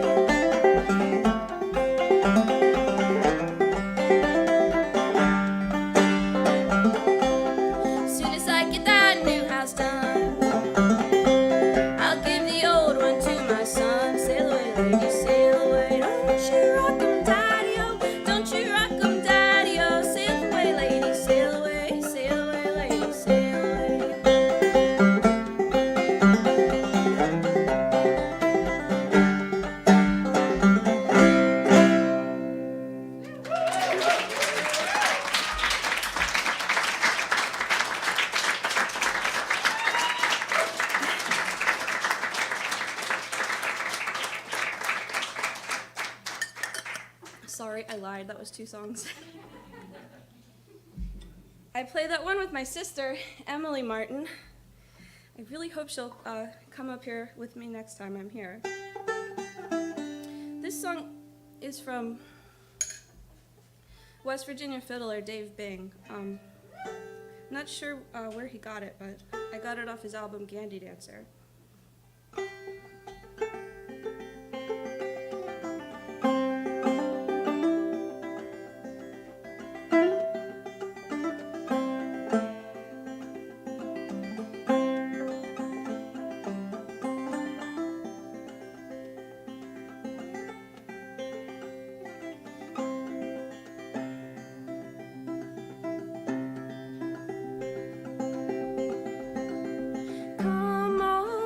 Soon as I get that new house done, I'll give the old one to my son. Sail away, lady, sail away. Don't you rock 'em, daddy-o, don't you rock 'em, daddy-o. Sail away, lady, sail away. Sail away, lady, sail away. Sorry, I lied. That was 2 songs. I played that one with my sister, Emily Martin. I really hope she'll come up here with me next time I'm here. This song is from West Virginia fiddler Dave Bing. Not sure where he got it, but I got it off his album Gandy Dancer. Come on.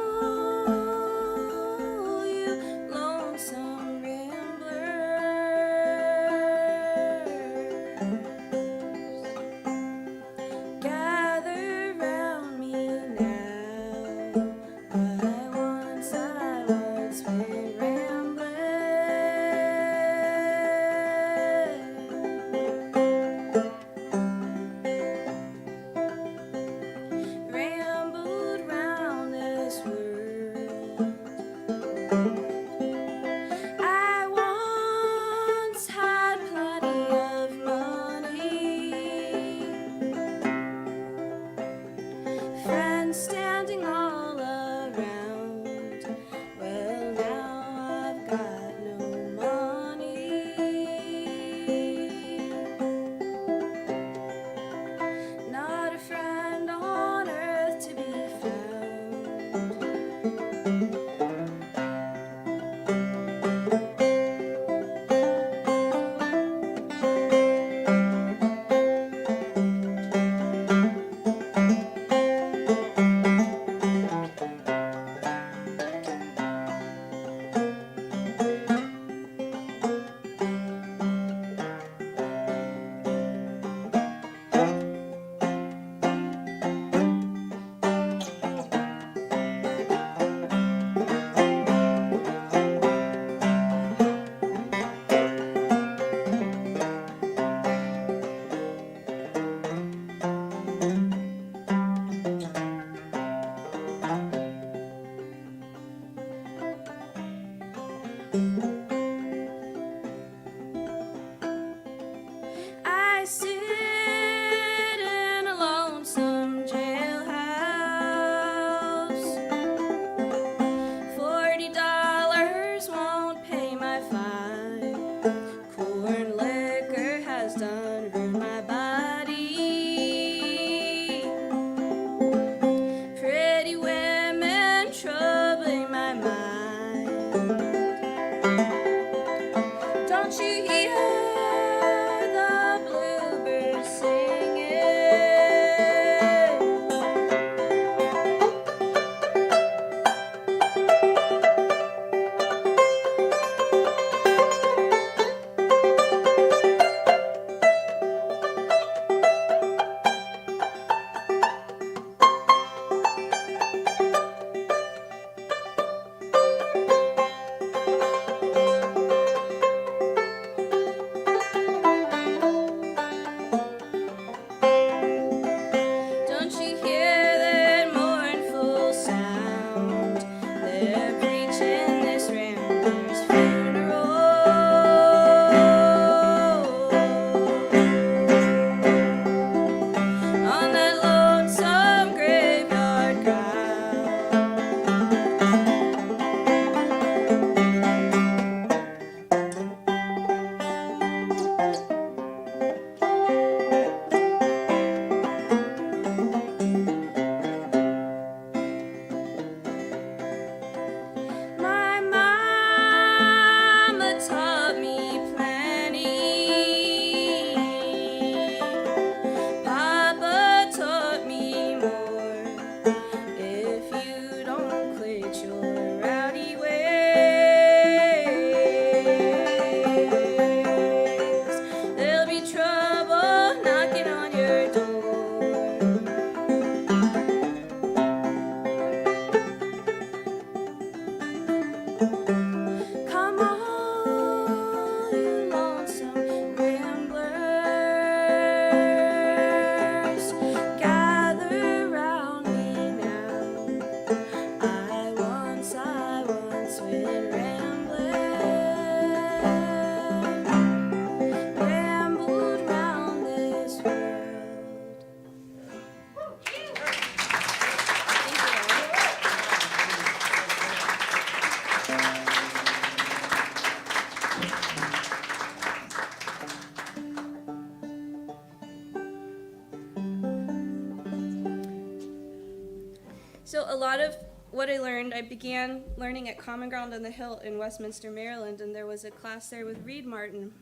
So a lot of what I learned, I began learning at Common Ground on the Hill in Westminster, Maryland, and there was a class there with Reed Martin.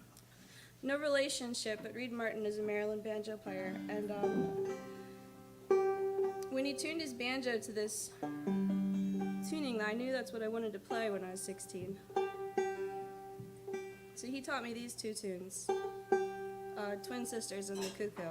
No relationship, but Reed Martin is a Maryland banjo player, and when he tuned his banjo to this tuning, I knew that's what I wanted to play when I was 16. So he taught me these two tunes, Twin Sisters and the Cuckoo.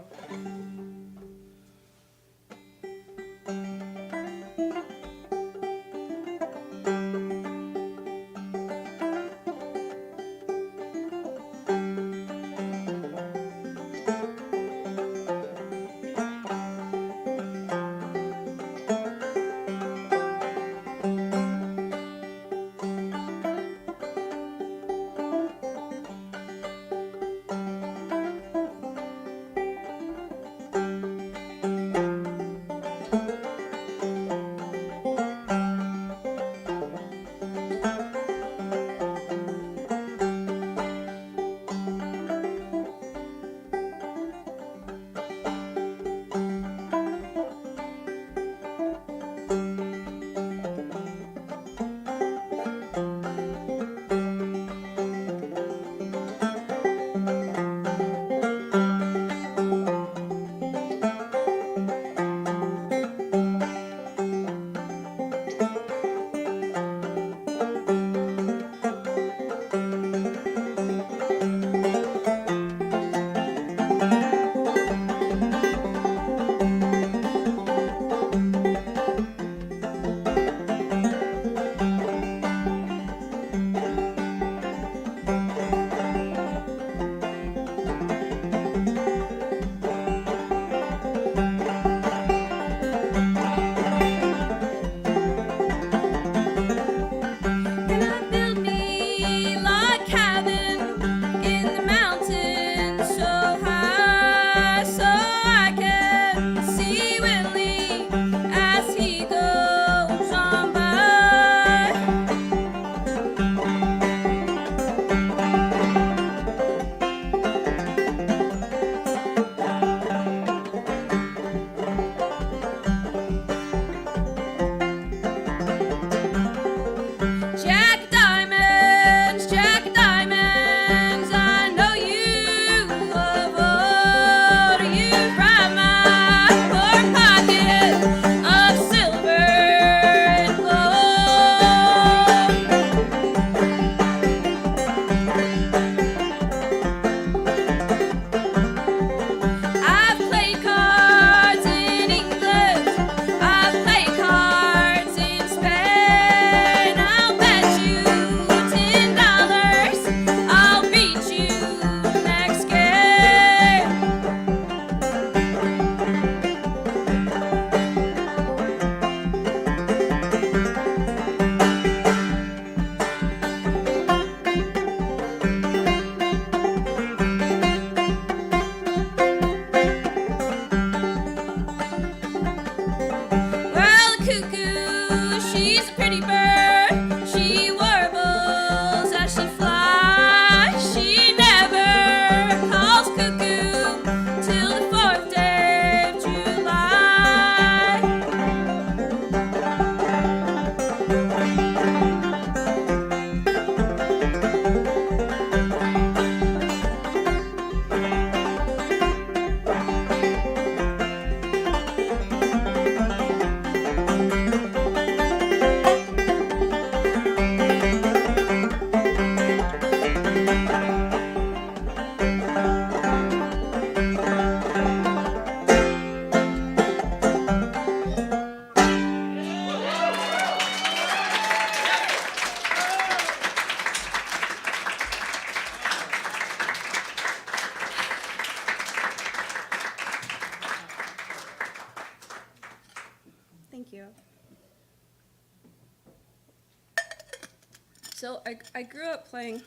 So I grew up playing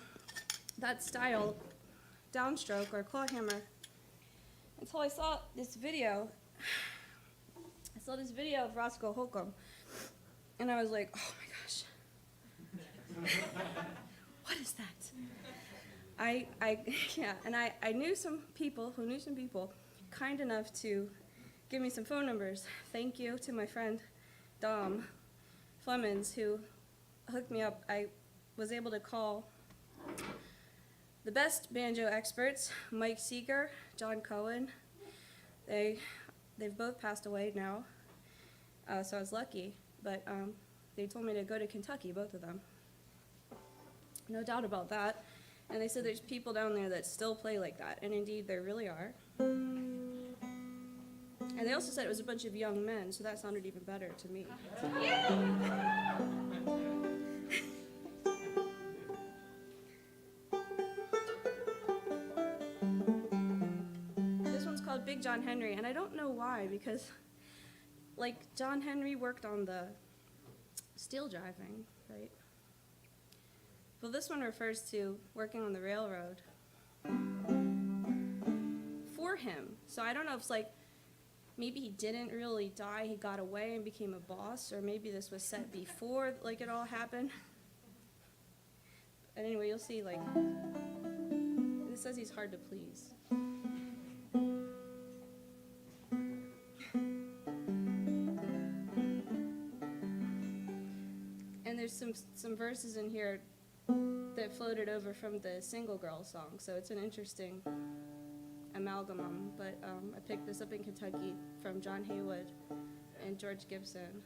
that style, downstroke or claw hammer, until I saw this video. I saw this video of Roscoe Holcomb, and I was like, oh my gosh, what is that? Yeah, and I knew some people who knew some people kind enough to give me some phone numbers. Thank you to my friend Dom Flemons, who hooked me up. I was able to call the best banjo experts, Mike Seeger, John Cohen. They've both passed away now, so I was lucky. But they told me to go to Kentucky, both of them. No doubt about that. And they said there's people down there that still play like that, and indeed there really are. And they also said it was a bunch of young men, so that sounded even better to me. This one's called Big John Henry, and I don't know why, because like John Henry worked on the steel driving, right? Well, this one refers to working on the railroad for him. So I don't know if it's like maybe he didn't really die, he got away and became a boss, or maybe this was set before like it all happened. And anyway, you'll see like this says he's hard to please. And there's some verses in here that floated over from the Single Girl song, so it's an interesting amalgamum. But I picked this up in Kentucky from John Haywood and George Gibson.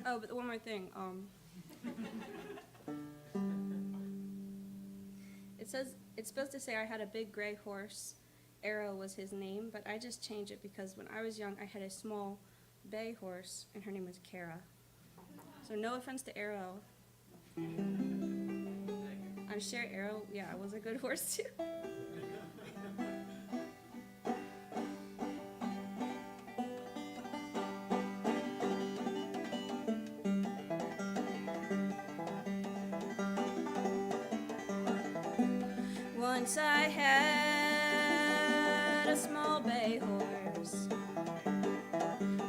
Oh, but one more thing. It says it's supposed to say I had a big gray horse. Arrow was his name, but I just changed it because when I was young, I had a small bay horse, and her name was Kara. So no offense to Arrow. I'm sure Arrow, yeah, was a good horse too. Once I had a small bay horse,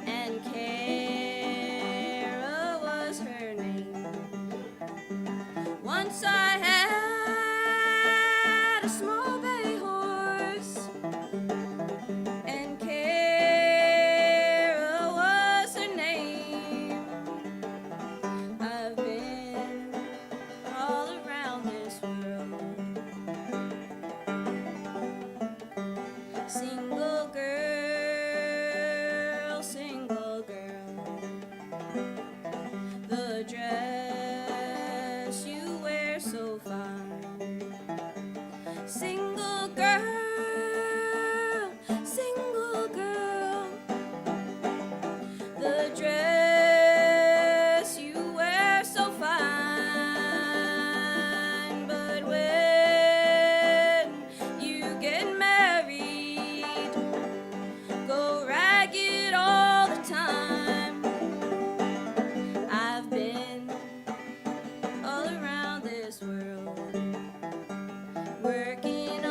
and Kara was her name. Once I had a small bay horse, and Kara was her name. I've been all around this world. Single girl, the dress you wear so fine. Single girl, the dress you wear so fine. But when you get married, go ragged all the time. I've been all around this world, working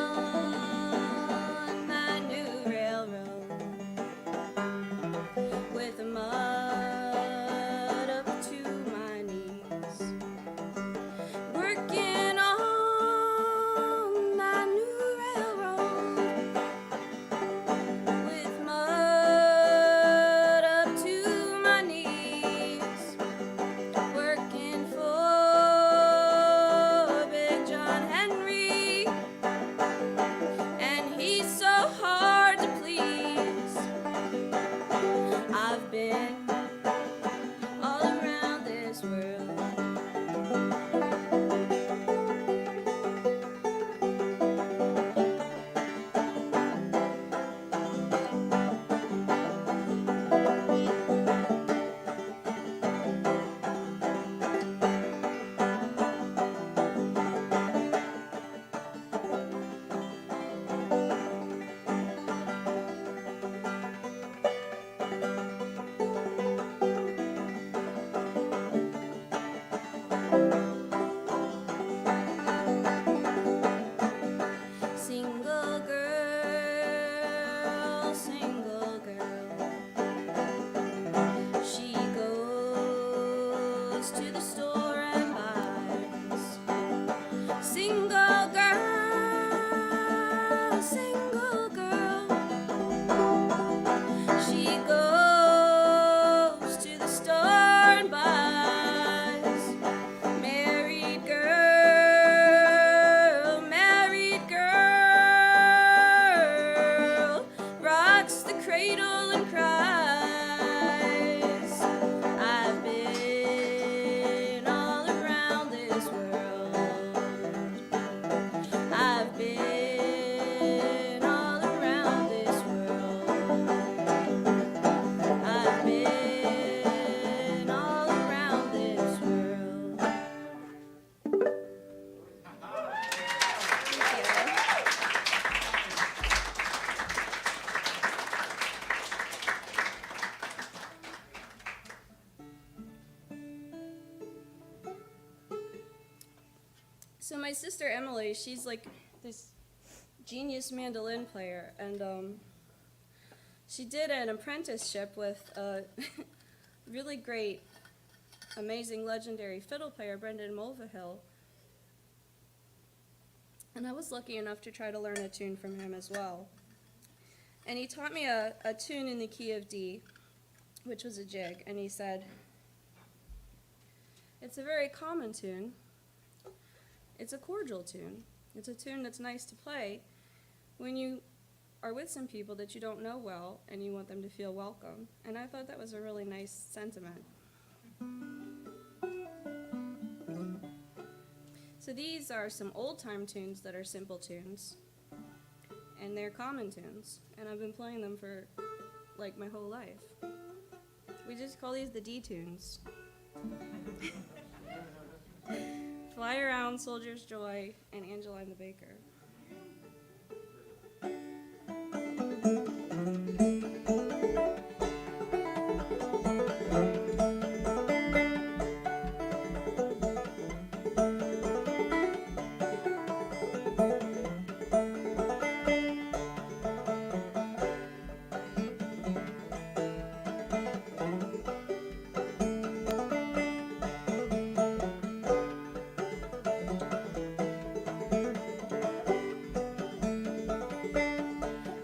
my sister Emily, she's like this genius mandolin player, and she did an apprenticeship with a really great, amazing, legendary fiddle player, Brendan Mulvihill. And I was lucky enough to try to learn a tune from him as well. And he taught me a tune in the key of D, which was a jig, and he said, "It's a very common tune. It's a cordial tune. It's a tune that's nice to play when you are with some people that you don't know well and you want them to feel welcome." And I thought that was a really nice sentiment. So these are some old-time tunes that are simple tunes, and they're common tunes, and I've been playing them for like my whole life. We just call these the D tunes. Fly Around, Soldier's Joy, and Angeline the Baker.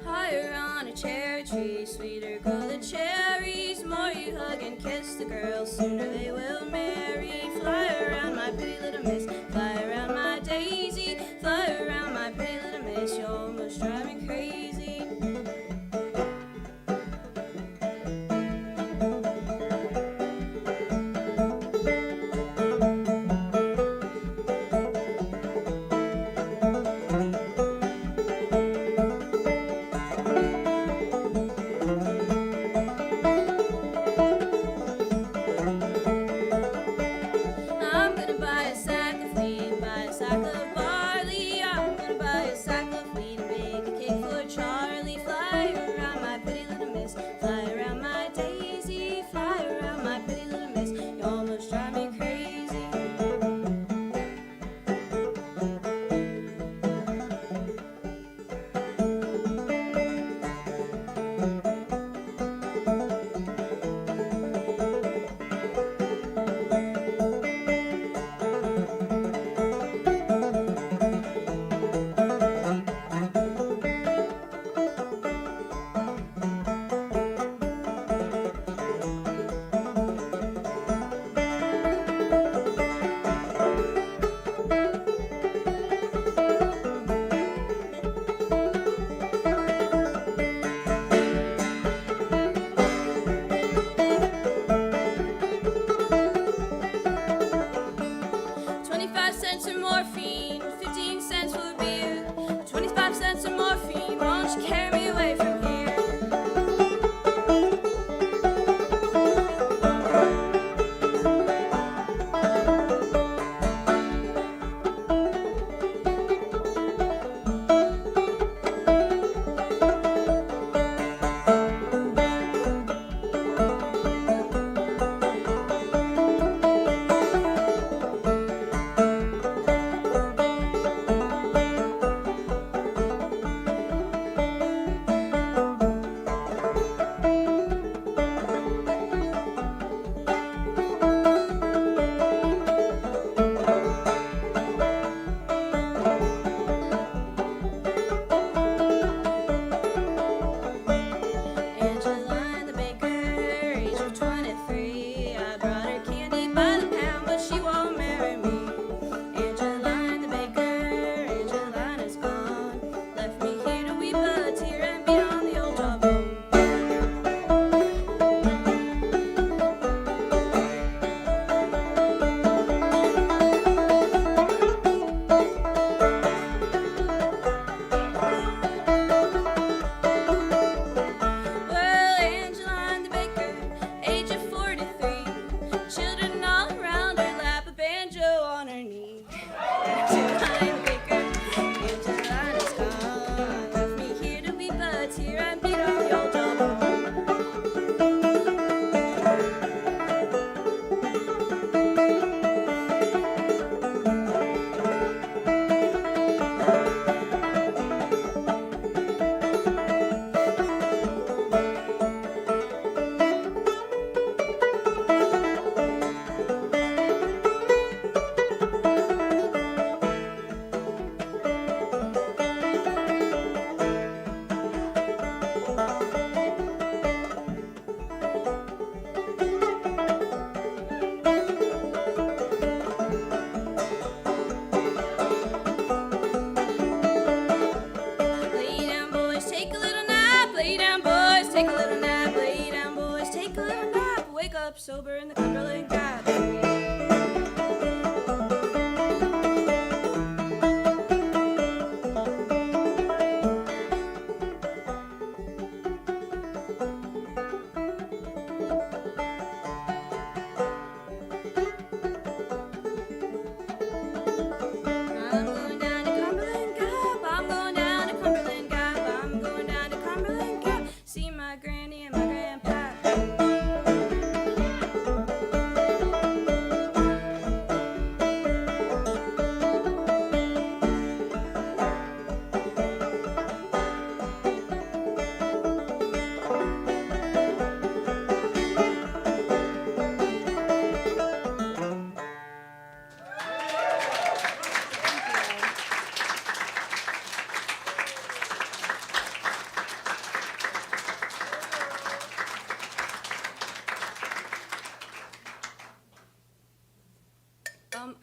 Higher on a cherry tree, sweeter grow the cherries. More you hug and kiss the girls, sooner they will marry. Fly around my pretty little miss, fly around my daisy, fly around my pretty little miss, you almost drive me crazy. I'm gonna buy a sack of wheat, buy a sack of barley. I'm gonna buy a sack of wheat and bake a cake for Charlie. Fly around my pretty little miss, fly around my daisy, fly around my pretty little miss, you almost drive me crazy. $25 for morphine, 15 cents for beer. 25 cents for morphine, won't you carry me away from here?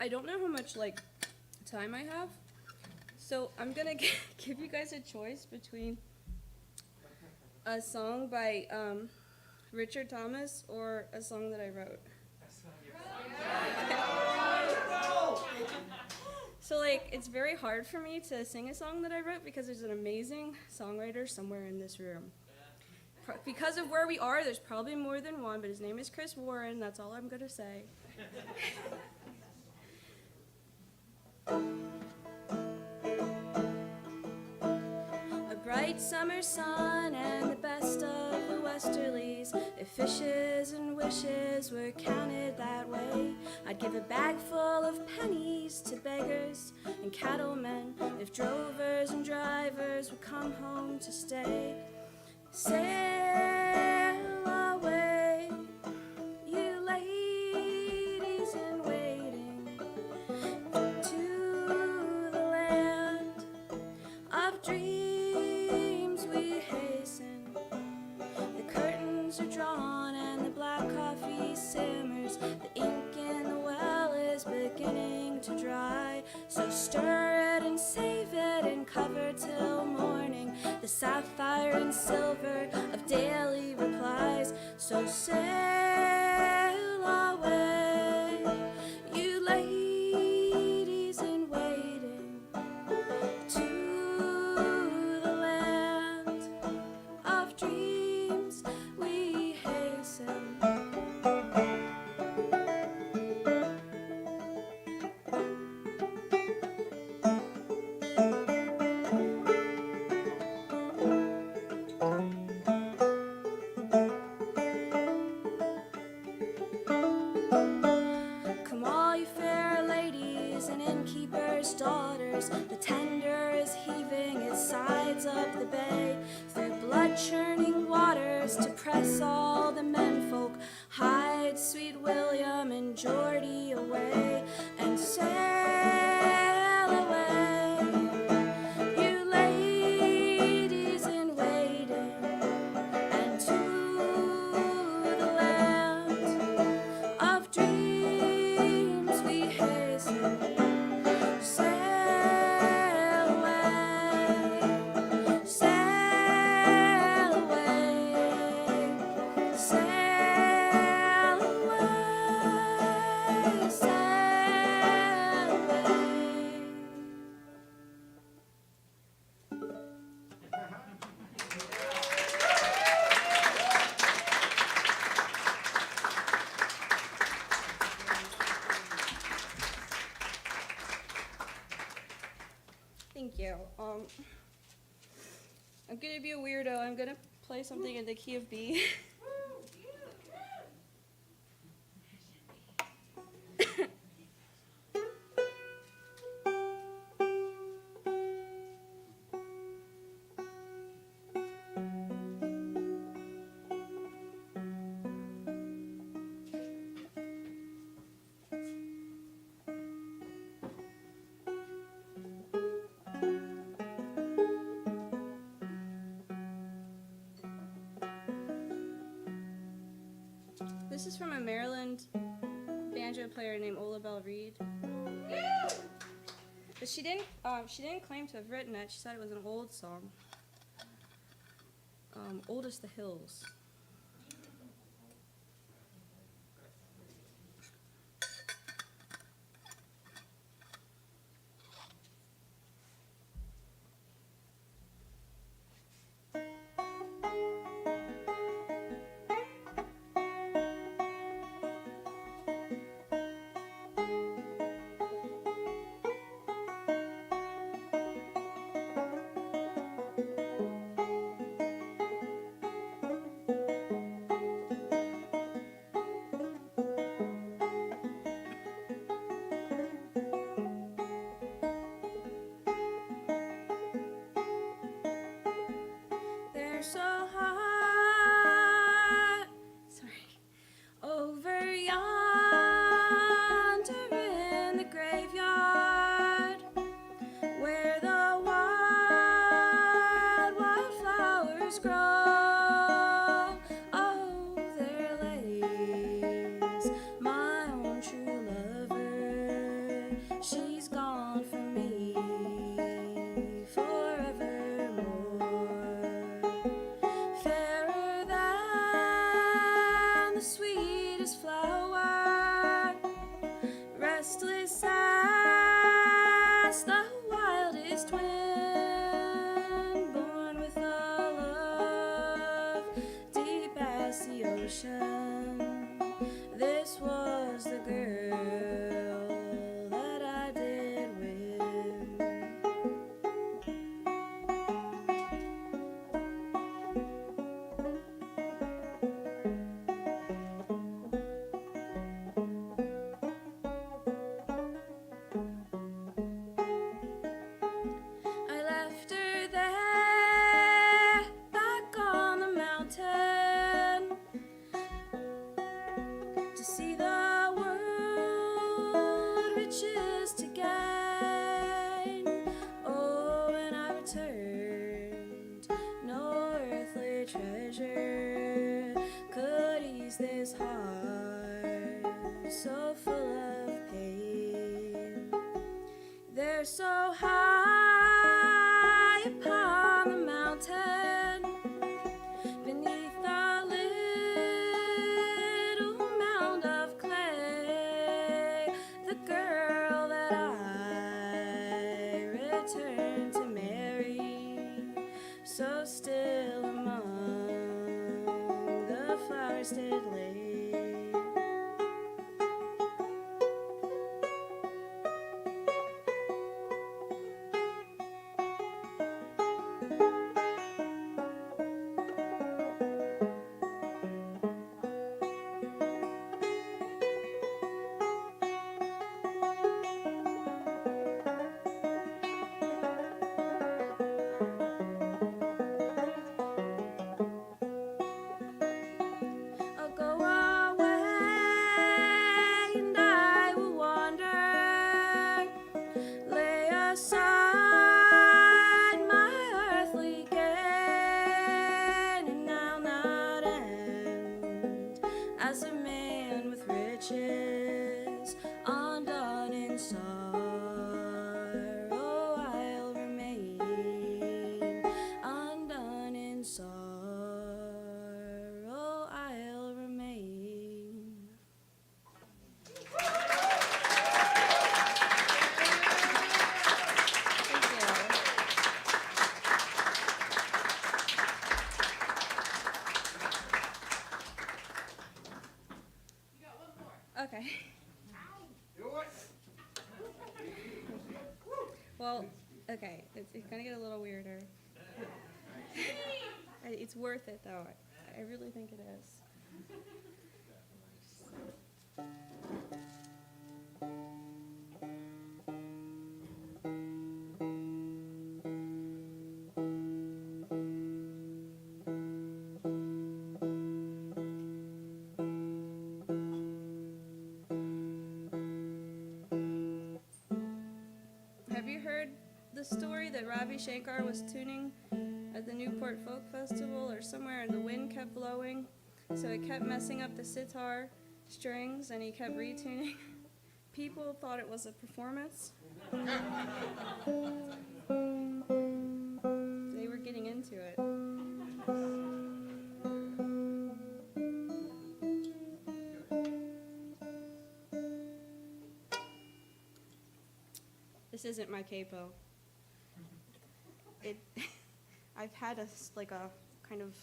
I don't know how much like time I have, so I'm gonna give you guys a choice between a song by Richard Thomas or a song that I wrote. So like it's very hard for me to sing a song that I wrote because there's an amazing songwriter somewhere in this room. Because of where we are, there's probably more than one, but his name is Chris Warren. That's all I'm gonna say. A bright summer sun and the best of the westerlies. If fishes and wishes were counted that way, I'd give a bag full of pennies to beggars and cattlemen if drovers and drivers would come home to stay. Sail away, you ladies in waiting, to the land of dreams we hasten. The curtains are drawn and the black coffee simmers. The ink in the well is beginning to dry. So stir it and save it and cover till morning the sapphire and silver of daily replies. So sail away, you ladies in waiting, to the land of dreams we hasten. Come all you fair ladies and innkeepers' daughters, the tender is heaving its sides up the bay, through blood-churning waters to press all the menfolk, hide sweet William and Geordie away, and sail away, you ladies in waiting, and to the land of dreams we hasten. Sail away, sail away, sail away, sail away. Thank you. I'm gonna be a weirdo. I'm gonna play something in the key of B. This is from a Maryland banjo player named Ola Belle Reed. But she didn't claim to have written it. She said it was an old song. Old as the Hills. They're so hot. Sorry. Over yonder in the graveyard, where the wild, wild flowers grow. Oh, there lays my own true lover. twin, born with all love, deep as the ocean. This was the girl that I did win. I left her there, back on the mountain, to see the world, riches to gain. Oh, when I returned, no earthly treasure could ease this heart so full of pain. They're so high upon the mountain, beneath the little mound of clay, the girl that I returned to marry, so still among the flowers did lay. I'll go away and I will wander, lay aside my earthly gain, and I'll not end as a man with riches, undone in sorrow. I'll remain undone in sorrow. I'll remain. Thank you. Okay. Well, okay, it's gonna get a little weirder. It's worth it though. I really think it is. Have you heard the story that Ravi Shankar was tuning at the Newport Folk Festival or somewhere, and the wind kept blowing, so it kept messing up the sitar strings, and he kept retuning? People thought it was a performance. They were getting into it. This isn't my capo. I've had a kind of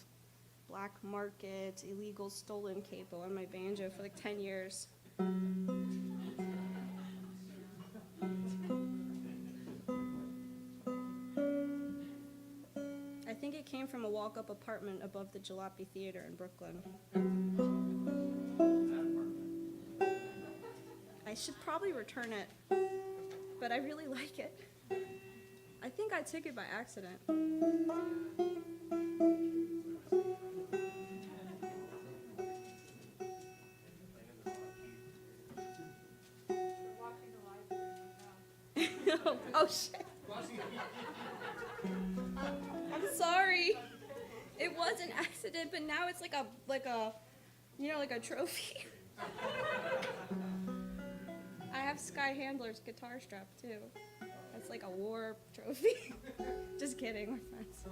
black market, illegal, stolen capo on my banjo for like 10 years. I think it came from a walk-up apartment above the Jalopy Theater in Brooklyn. I should probably return it, but I really like it. I think I took it by accident. Oh shit. I'm sorry. It was an accident, but now it's like a trophy. I have Sky Handler's guitar strap too. That's like a war trophy. Just kidding, we're friends.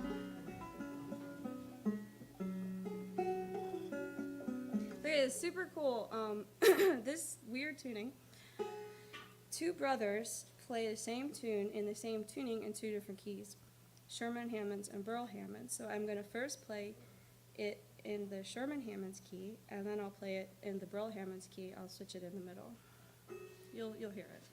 Okay, it's super cool. This weird tuning. Two brothers play the same tune in the same tuning in 2 different keys, Sherman Hammonds and Burl Hammonds. So I'm going to first play it in the Sherman Hammonds key, and then I'll play it in the Burl Hammonds key. I'll switch it in the middle. You'll hear it.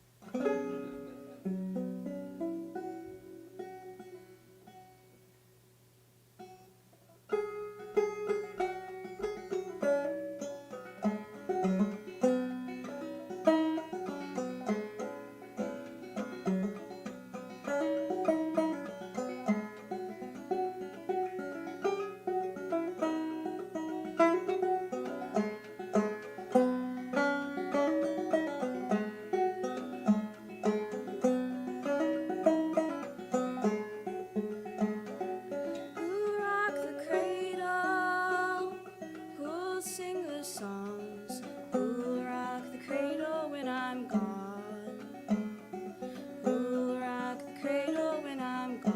Who rock the cradle? Who'll sing the songs? Who'll rock the cradle when I'm gone? Who'll rock the cradle when I'm gone?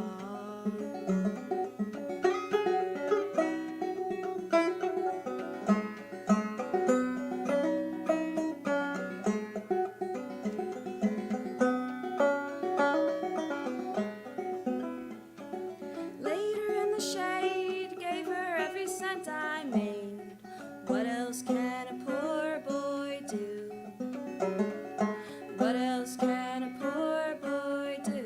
Later in the shade, gave her every cent I made. What else can a poor boy do? What else can a poor boy do?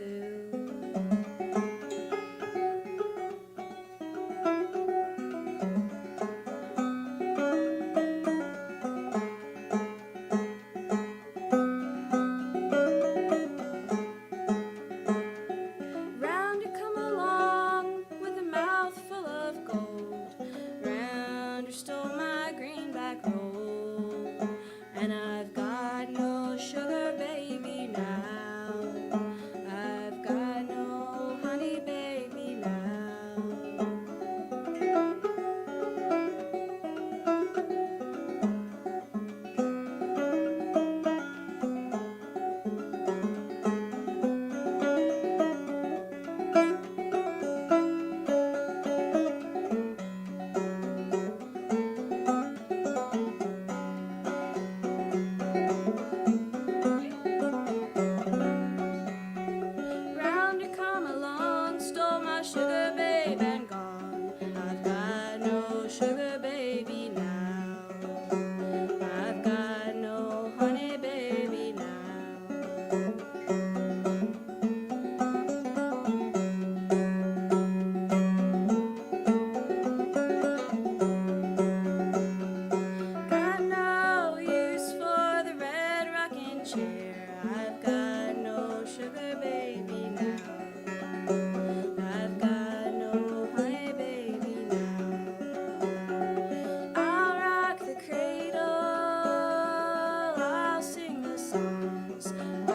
Round you come along with a mouth full of gold. Round you stole my greenback roll. And I've got no sugar baby now. I've got no honey baby now. Round you come along, stole my sugar babe and gone. I've got no sugar baby now. I've got no honey baby now. Got no use for the red rocking chair. I've got no sugar baby now. I've got no honey baby now. I'll rock the cradle, I'll sing the songs. I'll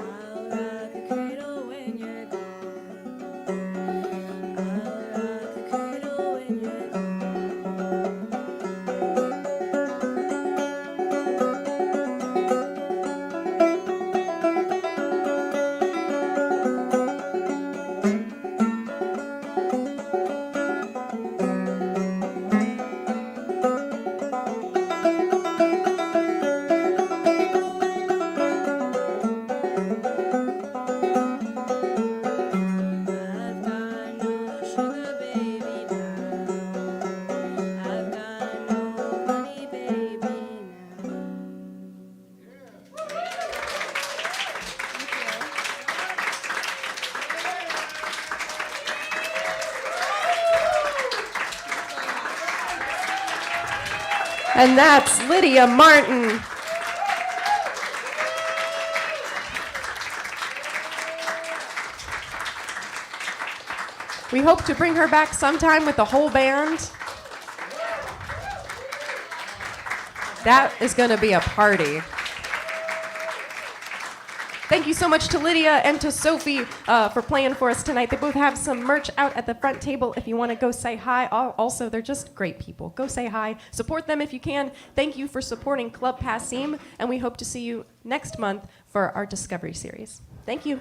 rock the cradle when you're gone. I'll rock the cradle when you're gone. I've got no sugar baby now. I've got no honey baby now. And that's Lydia Martin. We hope to bring her back sometime with the whole band. That is going to be a party. Thank you so much to Lydia and to Sophie for playing for us tonight. They both have some merch out at the front table if you want to go say hi. Also, they're just great people. Go say hi. Support them if you can. Thank you for supporting Club Passim, and we hope to see you next month for our Discovery series. Thank you.